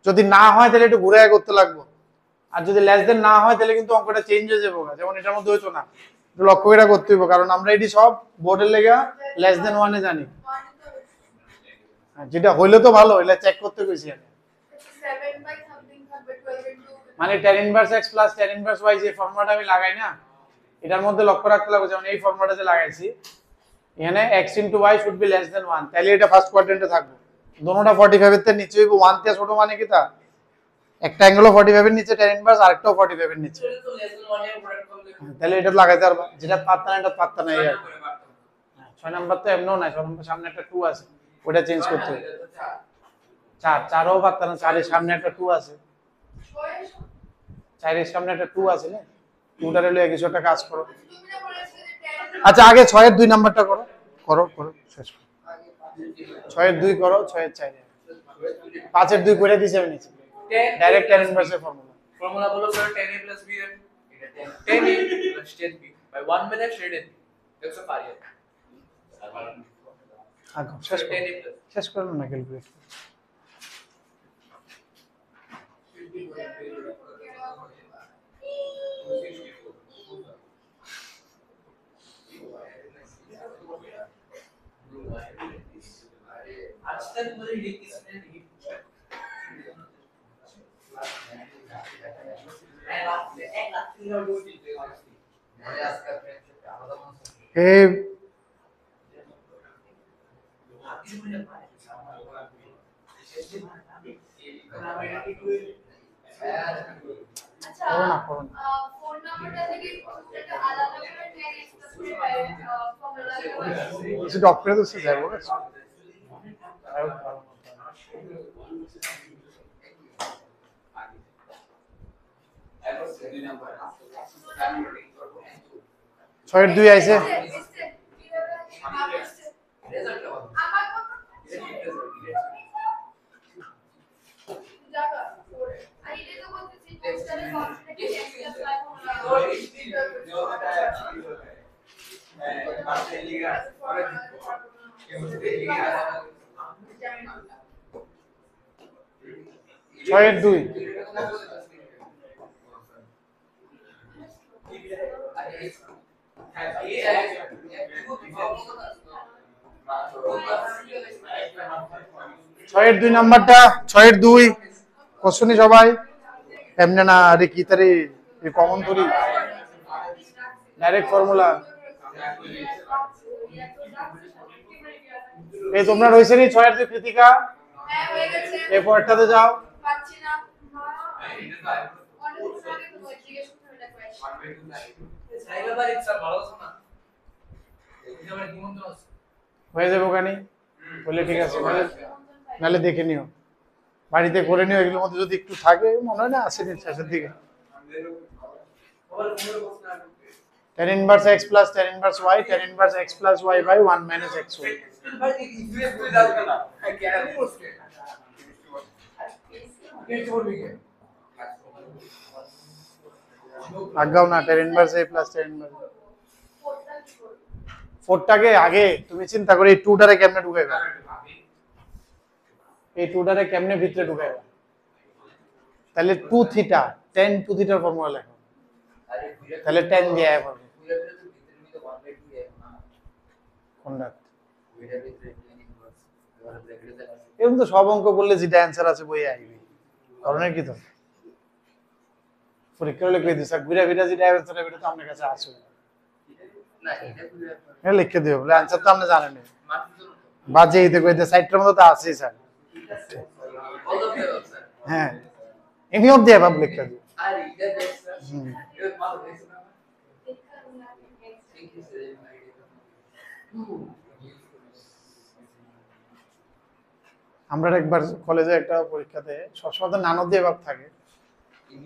যদি না হয় তাহলে একটু ঘুরে করতে লাগবে আর যদি লেস দেন না হয় তাহলে কিন্তু অঙ্কটা চেঞ্জ হয়ে যাবে যেমন এটার মধ্যে হইতো না একটু লক্ষ্য করে করতে হবে কারণ আমরা এটি সব বোর্ডের লেগা লেস দেন 1 এ জানি যেটা হইলে তো ভালো এটা চেক করতে কইছি আমি 7 by something থাকবে 12 into মানে tan inverse x plus tan inverse y যে ফর্মুলাটা আমি লাগাই না এটার মধ্যে লক্ষ্য রাখতে লাগবে যেমন এই ফর্মুলাটা যে লাগাইছি এখানে x into y should be less than 1 তাহলে এটা ফার্স্ট কোয়াড্রেন্টে থাকবে দুটোটা 45 এর নিচে হইব 1 তে ছোট মানে কি তা একটা অ্যাঙ্গেল 45 এর নিচে tan ইনভার্স আরেকটাও 45 এর নিচে এটা তো লেস দেন 1 এর প্রোডাক্ট করলে তাহলে এটা লাগাইতে পারবা যেটা পাত্তা না এটা পাত্তা নাই আর 6 নাম্বার তো এমনও না 6 নাম্বার সামনে একটা 2 আছে ওটা চেঞ্জ করতে হবে 4ও পাত্তা না 4 এর সামনে একটা 2 আছে 4 এর সামনে একটা 2 আছে না 2টারে লয়ে কিছু একটা কাজ করো তুমি না বলেছিলে যে 10 আচ্ছা আগে 6 এর 2 নাম্বারটা করো শেষ করো। 6 এর 2 করো, 6 এর 4 5 এর 2 করে দিছি আমি নিচে ডাইরেক্ট tan ইনভার্সের ফর্মুলা। ফর্মুলা বলো sir tan a plus b এর 10a plus 10b by 1 minute shaded দেখছো পারি আগে শেষ করো, 10a plus শেষ করো না ক্যালকুলেট। আজকে তোমাদের হিট কিসনে হিট এই আচ্ছা করো না, করো না। ফোন নাম্বারটা থেকে এটা আলাদা করে 10 এক্সট্রা ফর্মুলা করে কিছু ডক করে দিচ্ছে যাবো ছয়ের 2 আইছে। ছয়ের 2 ছয়ের 2 নাম্বারটা 6এর 2 কোশ্চেনই সবাই এমনি না আরে কি তারে এই কমন করি ডাইরেক্ট ফর্মুলা। এই তোমরা রইছে নি 6এর 2 কৃতিকা হ্যাঁ হয়ে গেছে এই পরেরটাতে যাও। পাচ্ছি না অনেক সময় তো জিজ্ঞেস করতে হবে কোয়েশ্চেন সাইবার বাড়ি স্যার ভালো আছে না এটা আমার নিমন্ত্রণ আছে হয়ে যাবে ওখানে বলে ঠিক আছে নালে দেখে নিও বাড়িতে করে নিও এগুলোর মধ্যে যদি একটু থাকে মনে হয় না আসেনি শেষের দিকে। tan inverse x plus tan inverse y tan inverse x plus y by 1 minus x y আগাও না tan inverse a plus tan inverse ফোরটাকে আগে তুমি চিন্তা করে এই টুটারে কেমনে ঢুকাইবা এই টুটারে কেমনে ভিতরে ঢুকাইবা তাহলে 2 থিটা tan 2 থিটার ফর্মুলা লেখো তাহলে tan দিয়ে আয় পাবে কোনটা এরকম তো সব অঙ্ক করলে যেটা অ্যানসার আছে বইয়ে আইবে কারণের কি তো পরীক্ষা হলে কই দিছ ঘুরা ঘুরা যেটা অ্যানসার হবে তো আপনার কাছে আসবে না এটা পুরো হ্যাঁ লিখে দিও বলে অ্যানসার তো আপনি জানেন না বাজে এই দেখো এটা সাইটটার মধ্যে তো আছেই স্যার হ্যাঁ এনি অফ দি অ্যাবাভ লিখে দিও আর এটা দেখছ হুম। এটা ভালো দেখছ না আমরা একবার কলেজে একটা পরীক্ষাতে সবসময় তো নান অফ দি অ্যাবাভ থাকে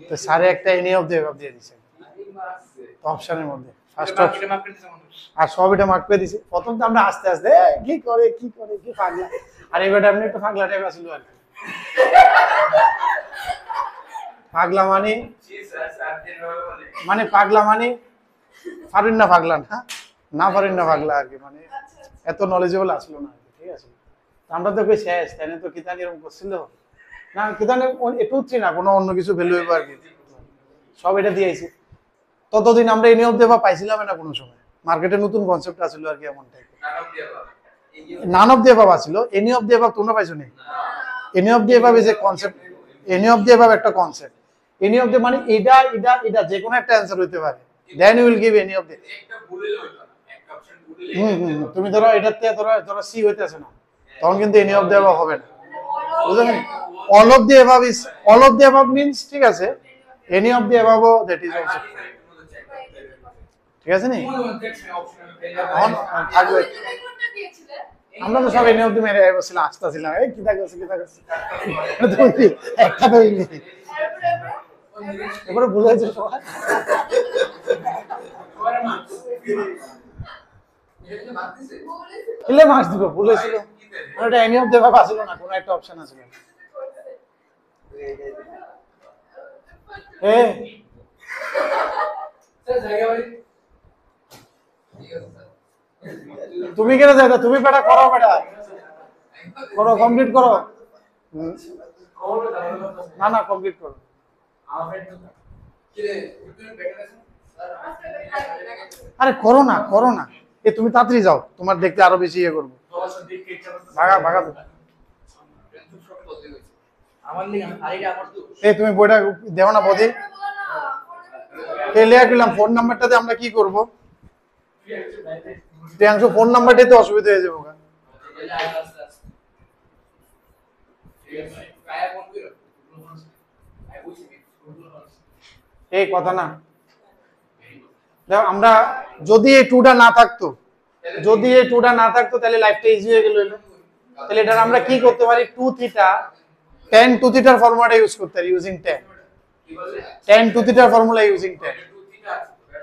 তো স্যারে একটা এনি অফ দি অ্যাবাভ দিয়ে দিয়েছে তো অপশনের মধ্যে ফার্স্ট অপশন এটা মাফ করে দিছে মানুষ আর সব এটা মার্ক করে দিয়েছে প্রথম তো আমরা আস্তে আস্তে কি করে কি পাগলা আর এবারে আপনি একটু পাগলা টাইপ আসলো আর কি। পাগলা মানে মানে পাগলা মানে পারেন না পাগলা না পারেন না পাগলা আর কি মানে এত নলেজেবল আসলো না আর কি, ঠিক আছে তো আমরা তো কই শেষ তাই না তো কিতানি এরকম করছিল না কিতানি একটু না কোনো অন্য কিছু ভ্যালু হইব আর কি সব এটা দিয়েছি ততদিন আমরা এনি অফ দি অ্যাবাভ পাইছিলাম না কোনো সময় মার্কেটে নতুন কনসেপ্ট আসছিল আর কি এমন type none of the above আসছিল এনি অফ দি অ্যাবাভ তোমরা পাইছো নি any of the above is a concept any of the above একটা কনসেপ্ট এনি অফ দি মানে এটা যে কোনো একটা অ্যানসার হইতে পারে then you will give any of the একটা ভুলে হইতো না একটা অপশন ভুলে তুমি ধরো এটাতে ধরো সি হইতেছে না তখন কিন্তু এনি অফ দি অ্যাবাভ হবে না বুঝলেন all of the above is all of the above means ঠিক আছে any of the above that is also ঠিক আছে নি এখন থাকবে আমরা তো সব এনে অব্দি মেরে বসছিলাম আসতেছিলাম এই কি থাকছে একটা তো এবারে ভুলে যাচ্ছে সবাই এটা কি বাদ দিছে? কিলে মার্কস দিব ভুল হয়েছিল আর এটা এনি অফ দেবা আসলো না কোনো একটা অপশন আছে এ স্যার জায়গা বাড়ি ঠিক আছে স্যার তুমি কেন যাইতা তুমি বেটা করো বেটা করো কমপ্লিট করো না না কমপ্লিট করো কি রে তুমি বেটার আছো স্যার আরে করো না এ তুমি তাড়াতাড়ি যাও তোমার দেখতে আরো বেশি ইয়ে করবো তোমার সাথে দেখতে ইচ্ছা করতেছে ভাগা খুব শর্ট বলতে গেছে আমার লিগে আইডি আমার তো এই তুমি বইটা দেও না বদি লিয়া গেলাম ফোন নাম্বারটাতে আমরা কি করব প্রিয়াংশু ফোন নাম্বারটাতে অসুবিধা হয়ে যাবে তাহলে আস্তে আস্তে ঠিক আছে কায়া ফোন করো আই বুঝছি এই কথা না দেখো আমরা যদি এই টুটা না থাকতো তাহলে লাইফটা ইজি হয়ে গেল তাহলে এটা আমরা কি করতে পারি 2 থিটা tan 2 থিটার ফর্মুলা ইউজ করতে পারি ইউজিং tan tan 2 থিটার ফর্মুলা ইউজিং tan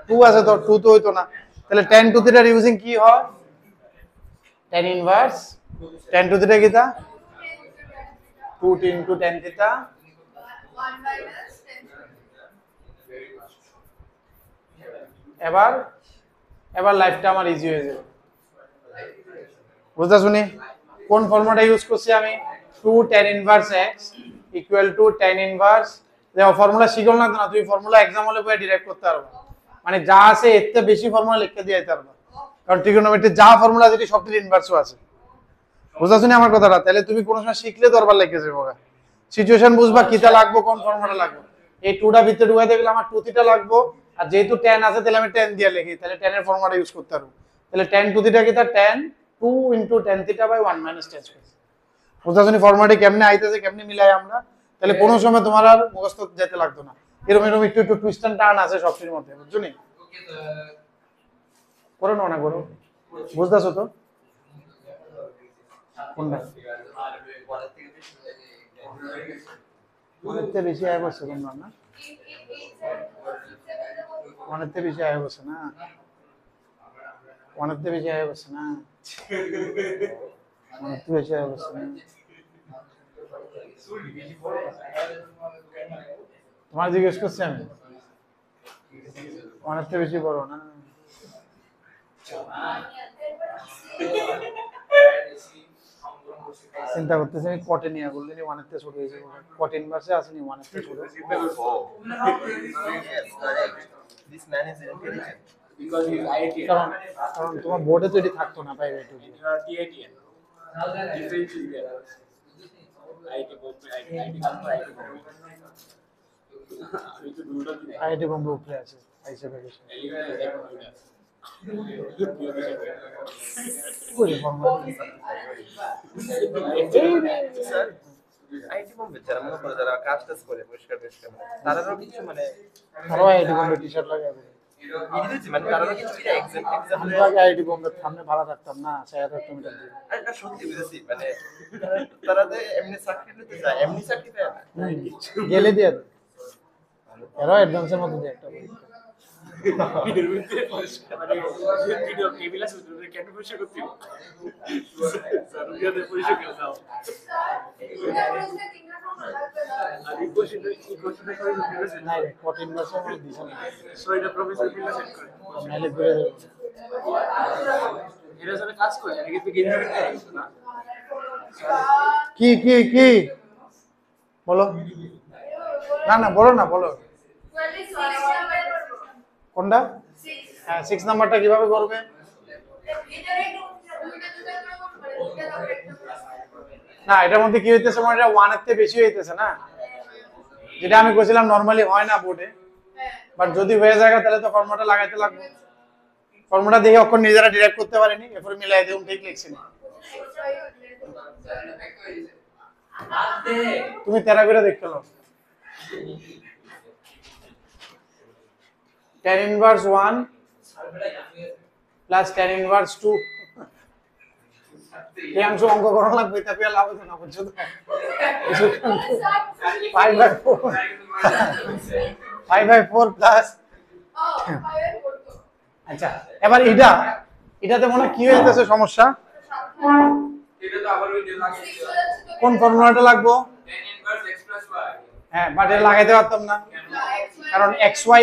2 আছে তো 2 তো হইতো না তাহলে tan 2 থিটার ইউজিং কি হয় tan ইনভার্স tan 2 থিটা কি তা 2 into tan থিটা 1 minus 10. এবার লাইফটা আমার ইজি হয়ে যাবে বুঝতে শুনি কোন ফর্মুলাটা ইউজ করছি আমি 2 tan inverse x equal two tan inverse দেখো ফর্মুলা শিখল না তো না তুমি ফর্মুলা एग्जाम হলে পরে ডিরাইভ করতে পারবে মানে যা আছে এর থেকে বেশি ফর্মুলা লিখতে দিয়ে দিতে পারবে কারণ ট্রিগোনোমেট্রি যা ফর্মুলা যেটি সবটির ইনভার্সও আছে বুঝতে শুনি আমার কথাটা তাহলে তুমি কোন সময় শিখলে দরবার লিখে যাবে সিচুয়েশন বুঝবা কিটা লাগবে কোন ফর্মুলা লাগবে এই 2টা ভিতরে ঢুকাইতে গেলে আমার 2 থিটা লাগবে আর যেহেতু tan আছে তাহলে আমি tan দিয়ে লিখি তাহলে tan এর ফর্মুলাটা ইউজ করতে পারবো তাহলে tan 2 থিটা কি তা tan 2 into tan theta by 1 minus tan square বুঝাছনি ফর্মুলাটি কেমনে আইতেছে কেমনে মিলাই আমরা তাহলে কোনো সময় তোমার আর মুখস্থ যেতে লাগতো না এরকম একটু টুইস্ট এন্ড টার্ন আছে সবটির মধ্যে বুঝছনি ওকে করো না করো বুঝতাছো তো কোনটা অনেকটা বেশি আয় বসে তোমরা না অনেকটা বেশি আয় বসে না অনেকটা বেশি আয় বসে না অনেকটা বেশি আয় বসে না তোমার জিজ্ঞেস করছি আমি অনেকটা বেশি বড় না চিন্তা করতেছি আমি কটে নিয়ে বললে নি ওয়ানেতে ছোট হয়ে যাবে কটে ইনভার্সে আসেনি ওয়ানেতে ছোট This man is intelligent. because he is IIT. কারণ তোমার বোর্ডে তো এটি থাকতো না পাইবে একটু TITN. Difference is there. IIT both IIT comes IIT both. So do the IIT Bombay উপরে আছে আইসে ভ্যাকেশন ওরে ফর্মুলা স্যার আইটি বোম্বে যারা মনে করে যারা কাজ টাজ করে পরিষ্কার তারাও কিছু মানে আরো আইআইটি বোম্বে টি-শার্ট লাগাবে ইংরেজি মানে তারাও কিছু কি এক্সাম আমি আগে আইআইটি বোম্বে সামনে ভাড়া রাখতাম না 6000 মিটার দিয়ে এটা সত্যি বুঝেছি মানে তারা তো এমনি চাকরি নিতে চায় এমনি চাকরি পায় না গেলে দিয়ে দেয়। এরা অ্যাডভান্সের মতো দিয়ে একটা পরীক্ষা video টেবিল আছে ওদের কেন পরিষ্কার করতে হবে স্যার ওদের পরিষ্কার করে দাও আর এই কোশ্চেনটা করে দিয়েছে নাই রে কঠিন ভাষা আমার দিছে না সো এটা প্রফেসর বিল্লা সেট করে নাইলে করে দেব এরা সাথে কাজ করে নাকি তুই গেম খেলতে আসছ না কি বলো না বলো না বলো 26 number কোনটা 6 হ্যাঁ 6 নাম্বারটা কিভাবে করবে না এটার মধ্যে কি হইতেছে মানে এটা 1 এর থেকে বেশি হইতেছে না যেটা আমি কইছিলাম নরমালি হয় না বোর্ডে বাট যদি হয়ে যায় তাহলে তো ফর্মুলাটা লাগাইতে লাগবে ফর্মুলা দেখে অক্ষর নিজেরা ডিরাইভ করতে পারেনি এরপর মিলাই দেব ঠিক লিখছি না তুমি তেরা করে দেখতে নাও tan inverse 1 plus tan inverse 2 এই অংশ অঙ্ক করা লাগবে তাতে লাভ হবে না বুঝছো তো 5/4 plus আচ্ছা এবার এটাতে মনে হয় কি হইতেছে সমস্যা? এটা তো আবার ভিডিও লাগিয়ে দিও কোন ফর্মুলাটা লাগবো? tan inverse x plus y হ্যাঁ, বাট এটা লাগাইতে পারতাম না, কারণ xy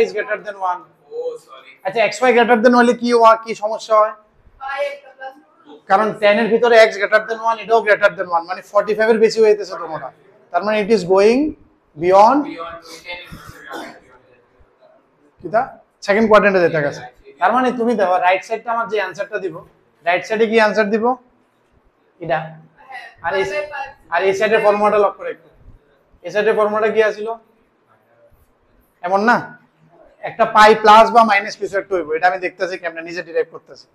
is greater than 1। ও সরি আচ্ছা, xy greater than হলে কি সমস্যা হয়? কারণ tan এর ভিতরে x greater than 1, এটাও greater than 1, মানে 45 এর বেশি হইতেছে তোমরা। তার মানে it is going beyond beyond tan inverse কিটা সেকেন্ড কোয়াড্রেন্টে যেতে গেছে। তার মানে তুমি দেখো রাইট সাইডটা আমার যে অ্যানসারটা দিব, রাইট সাইডে কি অ্যানসার দিব? এটা। আর এই সাইডের ফর্মুলাটা লক করে একটু, এই সাইডের ফর্মুলাটা কি আছিল? এমন না, একটা পাই প্লাস বা মাইনাস কিছু একটা হইব, এটা আমি দেখতেছি কেমনে নিজে ডিরাইভ করতেছি।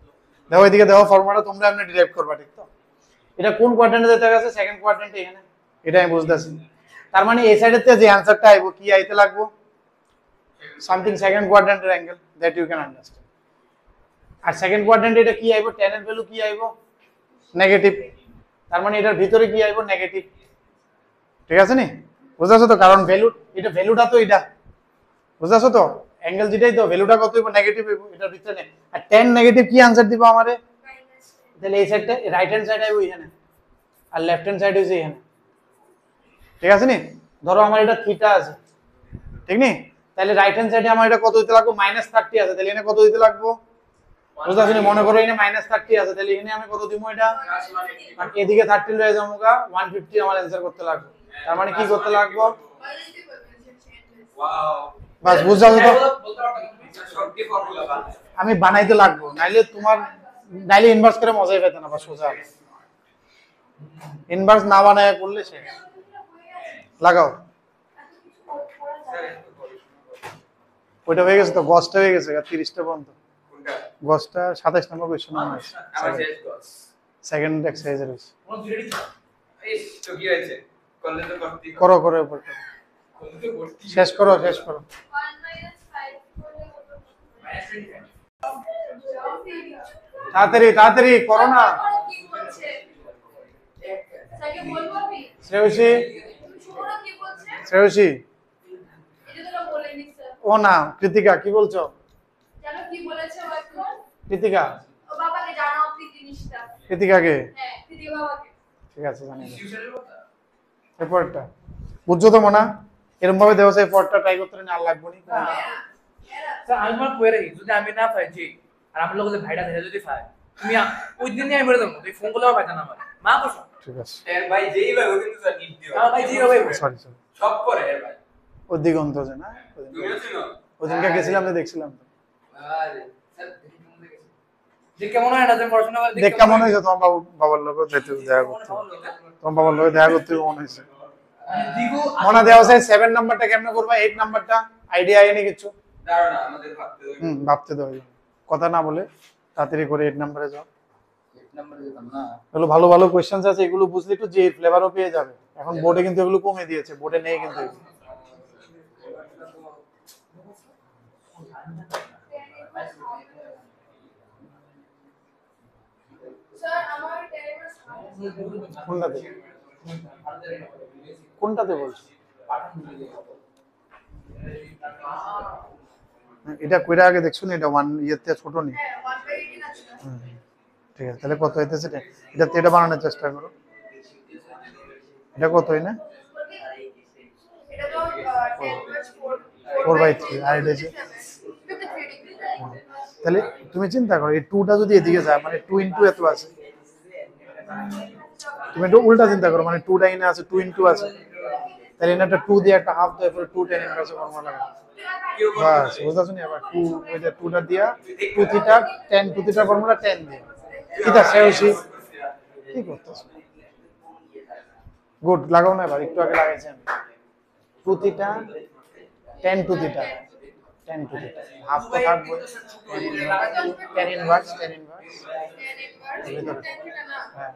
দেখো এদিকে দেখো ফর্মুলাটা তোমরা এমনি ডিরাইভ করবা, ঠিক তো? এটা কোন কোয়াড্রেন্টে যেতে গেছে? সেকেন্ড কোয়াড্রেন্টে, এখানে। এটা আমি বুঝতেছি। তার মানে এই সাইডের থেকে যে অ্যানসারটা আইবো কি আইতে লাগবো? সামথিং সেকেন্ড কোয়াড্রেন্টের angle, that you can understand. আর সেকেন্ড কোয়াড্রেন্টে এটা কি আইবো? tan এর ভ্যালু কি আইবো? নেগেটিভ। তার মানে এটার ভিতরে কি আইবো? নেগেটিভ। ঠিক আছে নি? বুঝাছো তো? কারণ ভ্যালু, এটা ভ্যালুটা তো এটা, বুঝাছো তো? অ্যাঙ্গেল যেটাই তো ভ্যালুটা কত হইবো? নেগেটিভ হইবো, এটার ভিতরে নেই। আর tan নেগেটিভ কি আনসার দিব আমারে? তাহলে এই সাইডটা রাইট হ্যান্ড সাইড আইবো এখানে, আর লেফট হ্যান্ড সাইড হইছে এখানে। ঠিক আছে নি? ধরো আমার এটা থিটা আছে, ঠিক নি? তাহলে রাইট হ্যান্ড সাইডে আমার এটা কত দিতে লাগবে? -30 আছে, তাহলে এখানে কত দিতে লাগবে? বুঝতে পারছো? মনে করো এখানে -30 আছে, তাহলে এখানে আমি কত দিব? এটা আর এদিকে 30 লয়ে যাবো, 150 আমার অ্যানসার করতে লাগবে। তার মানে কি করতে লাগবে? ওয়াও বাস বুঝছো তো? বলতে পারতাম সবটি ফর্মুলা বানাই আমি বানাইতে লাগবো, নাইলে ইনভার্স করে মজাই পেতে না, বা সোজা ইনভার্স না বানায় করলে সে লাগাও। ওইটা হয়ে গেছে তো, গসটা হয়ে গেছে 30টা পর্যন্ত। কোনটা গসটা 27 নম্বর কোশ্চেন মনে হয়, আমার শেষ গস সেকেন্ড এক্সারসাইজের হইছে। কোন দুইটা দিছো? এই তো কি হয়েছে করলে তো করতে করো করো উপর করো। করলে তো করতে শেষ করো শেষ করো। 1 - 5 করলে কত? -25 তাড়াতাড়ি তাড়াতাড়ি করো না। কি বলছে? স্যারকে বলবো আমি? শ্রেয়সী তুমি শুনো কি বলছে? শ্রেয়সী এটা তো বলেনি স্যার। ও না, কৃতিকা কি বলছো? জানো কি বলেছে ও এখন? কৃতিকা, ও বাবাকে জানাও প্লিজ জিনিসটা। কৃতিকাকে? হ্যাঁ, দিদি বাবাকে। ঠিক আছে, জানি না। ফিউচারের কথা এরপরটা বুঝছো তো মনে? এরকম ভাবে দেওয়া সেই পরটা ট্রাই করতে না, আর লাগবে না। স্যার আমি তোমার কই রাখি যদি আমি না পাই জি আর আমার লোক যে ভাইটা থাকে যদি পাই তুমি ওই দিনই আমি বের দেবো, তুই ফোন করলেও পাইতা না আমার মা বসো। ঠিক আছে, এর ভাই যেই ভাই ও কিন্তু স্যার নিট দিও আমার ভাই জি হবে সরি সরি। সব করে এর ভাই ও দিগন্ত যে না, তুমিও চিনো ওদিনকে গেছিলাম তো, দেখছিলাম তো। আরে স্যার দেখি কেমন দেখেছে যে কেমন হয় না যে পড়াশোনা করে দেখ কেমন হয়েছে তোমার বাবার লোক যেতে দেখা করতে, তোমার বাবার লোক দেখা করতে মনে হয়েছে। দিগু মনে দেওয়া যায় 7 নাম্বারটা কেমনে করবা, 8 নাম্বারটা আইডিয়া আইনি কিছু? দাঁড়াও না আমাদের ভাবতে হবে ভাবতে দাও, কথা না বলে তাড়াতাড়ি করে 8 নাম্বারে যাও। এক নম্বরে যেতাম না এগুলো ভালো ভালো কোশ্চেন্স আছে, এগুলো বুঝলে একটু যে ফ্লেভারও পেয়ে যাবে। এখন বোর্ডে কিন্তু এগুলো কমে দিয়েছে, বোর্ডে নেই কিন্তু এগুলো। স্যার আমার টেলিগ্রাম কোনটাতে কোনটাতে বলছো? এটা কইরা আগে দেখছো না? এটা 1 ইয়েতে ছোট নি। হ্যাঁ 1/18 আছে না? ঠিক আছে, তাহলে কত হইতেছে? এটাতে এটা বানানোর চেষ্টা করো। এটা কত হয় না? এটা তো 4/3 আর এটা যে, 53 ডিগ্রি। তাহলে তুমি চিন্তা করো এই 2টা যদি এদিকে যায়, মানে 2 ইনটু এত আছে। তুমি একটু উল্টা চিন্তা করো, মানে 2টা ইনে আছে, 2 ইনটু আছে, তাহলে এনে একটা 2 দিয়ে একটা হাফ দেয়, পরে 2 tan ইনভার্স ফর্মুলা লাগে। বাস বুঝাছো নি? আবার 2 ওই যে 2টা দিয়া 2 থিটা tan 2 থিটা ফর্মুলা 10 দিয়ে কিটা শ্রেয়সী কি করতেছ? গুড, লাগাও না এবার, একটু আগে লাগাইছেন 2 theta tan 2 theta tan 2 theta half তো থাকবে, tan inverse tan inverse 10 theta না? হ্যাঁ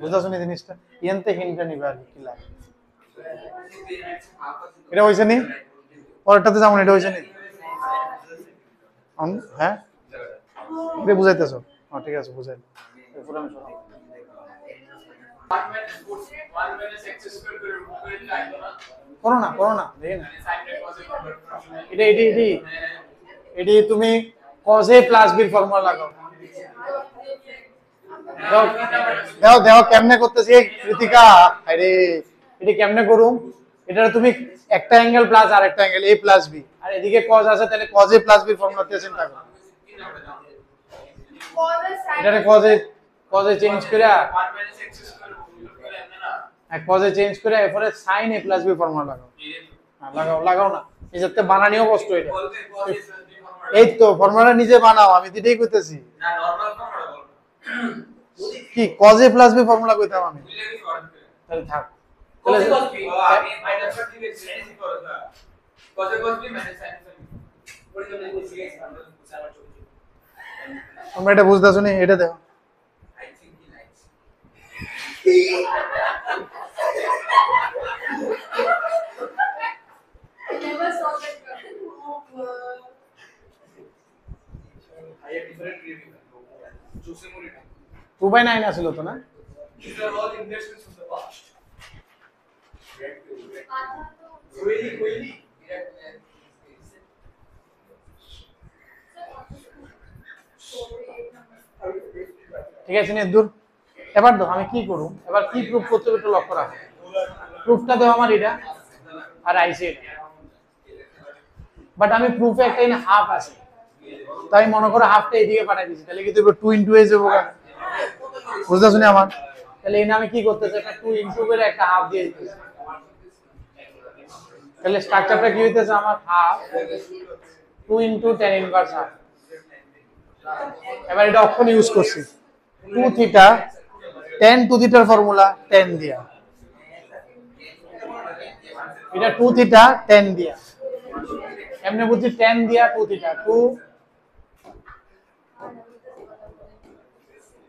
বুঝাছো নি জিনিসটা? ইয়েনতে হিন্টটা নিবে আর কি লাগে। এটা হইছে নি? পরেরটাতে যেমন এটা হইছে নি? হ্যাঁ এটা বুঝাইতেছো? হ্যাঁ ঠিক আছে, বুঝাই। এরপর আমি শোনাবো। 1 - x² করে রুট করে দিলে আইতো না করো না দেখি না সাইনটা কজে কনভার্ট করবে এটি তুমি cos a plus b এর ফর্মুলা লাগাও দাও কেমনে করতেছি এই কৃতিকা আরে এটি কেমনে করুম এটা তুমি একটা অ্যাঙ্গেল প্লাস আর একটা অ্যাঙ্গেল a প্লাস b আর এদিকে cos আছে তাহলে cos a প্লাস b এর ফর্মুলাতে চিন্তা করো এটারে cos a চেঞ্জ করে 1 - x স্কয়ার করে এমন না cos a চেঞ্জ করে এরপরে sin a plus b formula লাগাও লাগাও না এই যাতে বানানিও কষ্ট হইলো বলতে cos a + b ফর্মুলা এই তো ফর্মুলা নিজে বানাও আমি এটাই কইতেছি না নরমাল ফর্মুলা বল কি cos a plus b formula কইতাম আমি বুঝলে কি করবে তাহলে থাক cos তাহলে cos b আমি মাইনাস করে দিবে sin করো না cos a cos b - sin ওই জন্য বুঝি গেছি আমরা বুঝাবার জন্য তোমরা এটা বুঝতেছো নি এটা দেখো I think he likes Never saw that. I have different review. Choose more. 2/9 আসলো তো না These are all investments from the past. आधा तो Really? ঠিক আছে নে দূর এবার দাও আমি কি করব এবার কি প্রুফ করতে হবে একটু লক্ষ্য রাখো প্রুফটা দাও আমার এটা আর আইসি এটা বাট আমি প্রুফে একটা ইন হাফ আছে তাই মনে করো হাফটা এদিকে পাঠিয়ে দিয়েছি তাহলে কি তুমি 2 ইনটু এ যাবো বুঝতেছো না আমার তাহলে এই নামে কি করতেছে একটা 2 ইনটু করে একটা হাফ দিয়ে দিতেছে তাহলে স্ট্রাকচারটা কি হইতেছে আমার half 2 into tan inverse half এবার এটা অপশন ইউজ করছি 2 থিটা tan 2 থিটার ফর্মুলা tan দিয়া এটা 2 থিটা tan দিয়া এমনি বুঝছি tan দিয়া 2 থিটা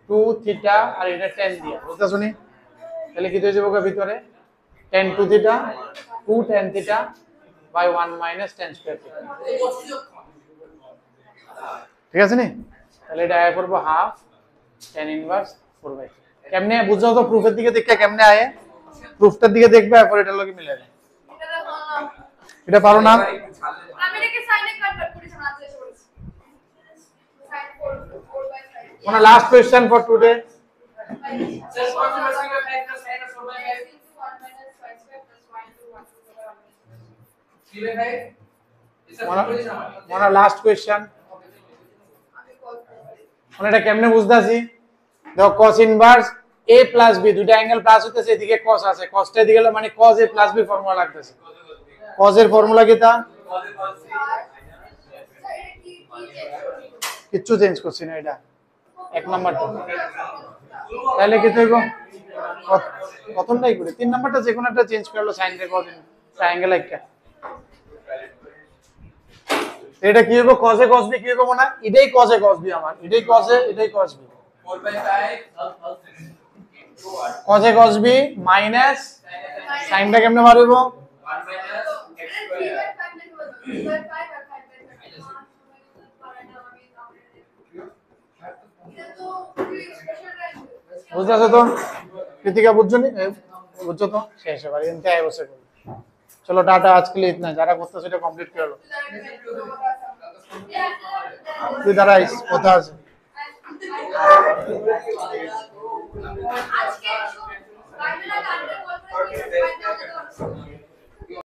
2 থিটা আর এটা tan দিয়া বুঝতে শুনি তাহলে কি হয়ে যাবে ভিতরে tan 2 theta 2 tan theta by 1 minus tan square theta ঠিক আছে নি তাহলে এটা আয় করব হাফ tan ইনভার্স 4/3 কেমনে বুঝছো তো প্রুফের দিকে দেখে কেমনে আয় প্রুফটার দিকে দেখবে এরপর এটা লগে মিলে যাবে এটা পারো না আমি এটাকে সাইনে কনভার্ট করেছি না চেষ্টা করেছি sign 4/5 one last question for today Just cos inverse of 5 plus sin of 4/5. 1 minus 5 square plus 1 into 1 over 3/5. It's a one proposition. one last question আমি কল মানে এটা কেমনে বুঝতাছি দেখো cos inverse a plus b দুটো angle plus হইতেছে এদিকে cos আছে cosটা এদিকে গেলে মানে cos a plus b formula লাগতেছে cos এর ফর্মুলা কি তা কিচ্ছু চেঞ্জ করছি না এটা এক নাম্বারটা তাহলে কি হইব প্রথমটাই করে তিন নাম্বারটা যে কোনো একটা চেঞ্জ করলো সাইন রে cos ট্রায়াঙ্গেল একটা এটা কি হবে cos a cos b কি হবে না এটাই cos a cos b আমার এটাই cos a এটাই cos b 4/5 cos a cos b minus সাইনটা কেমনে মারব 1 minus x square 5 বুঝছো তো কৃতিকা বুঝছো নি বুঝছো তো শেষ এবার এনতে আয় বসে চলো টাটা আজকে लिए इतना যারা করতে সেটা কমপ্লিট করে লো তুই দাঁড়াইস কথা আছে আজকে বাইরে না আন্ডার কল করে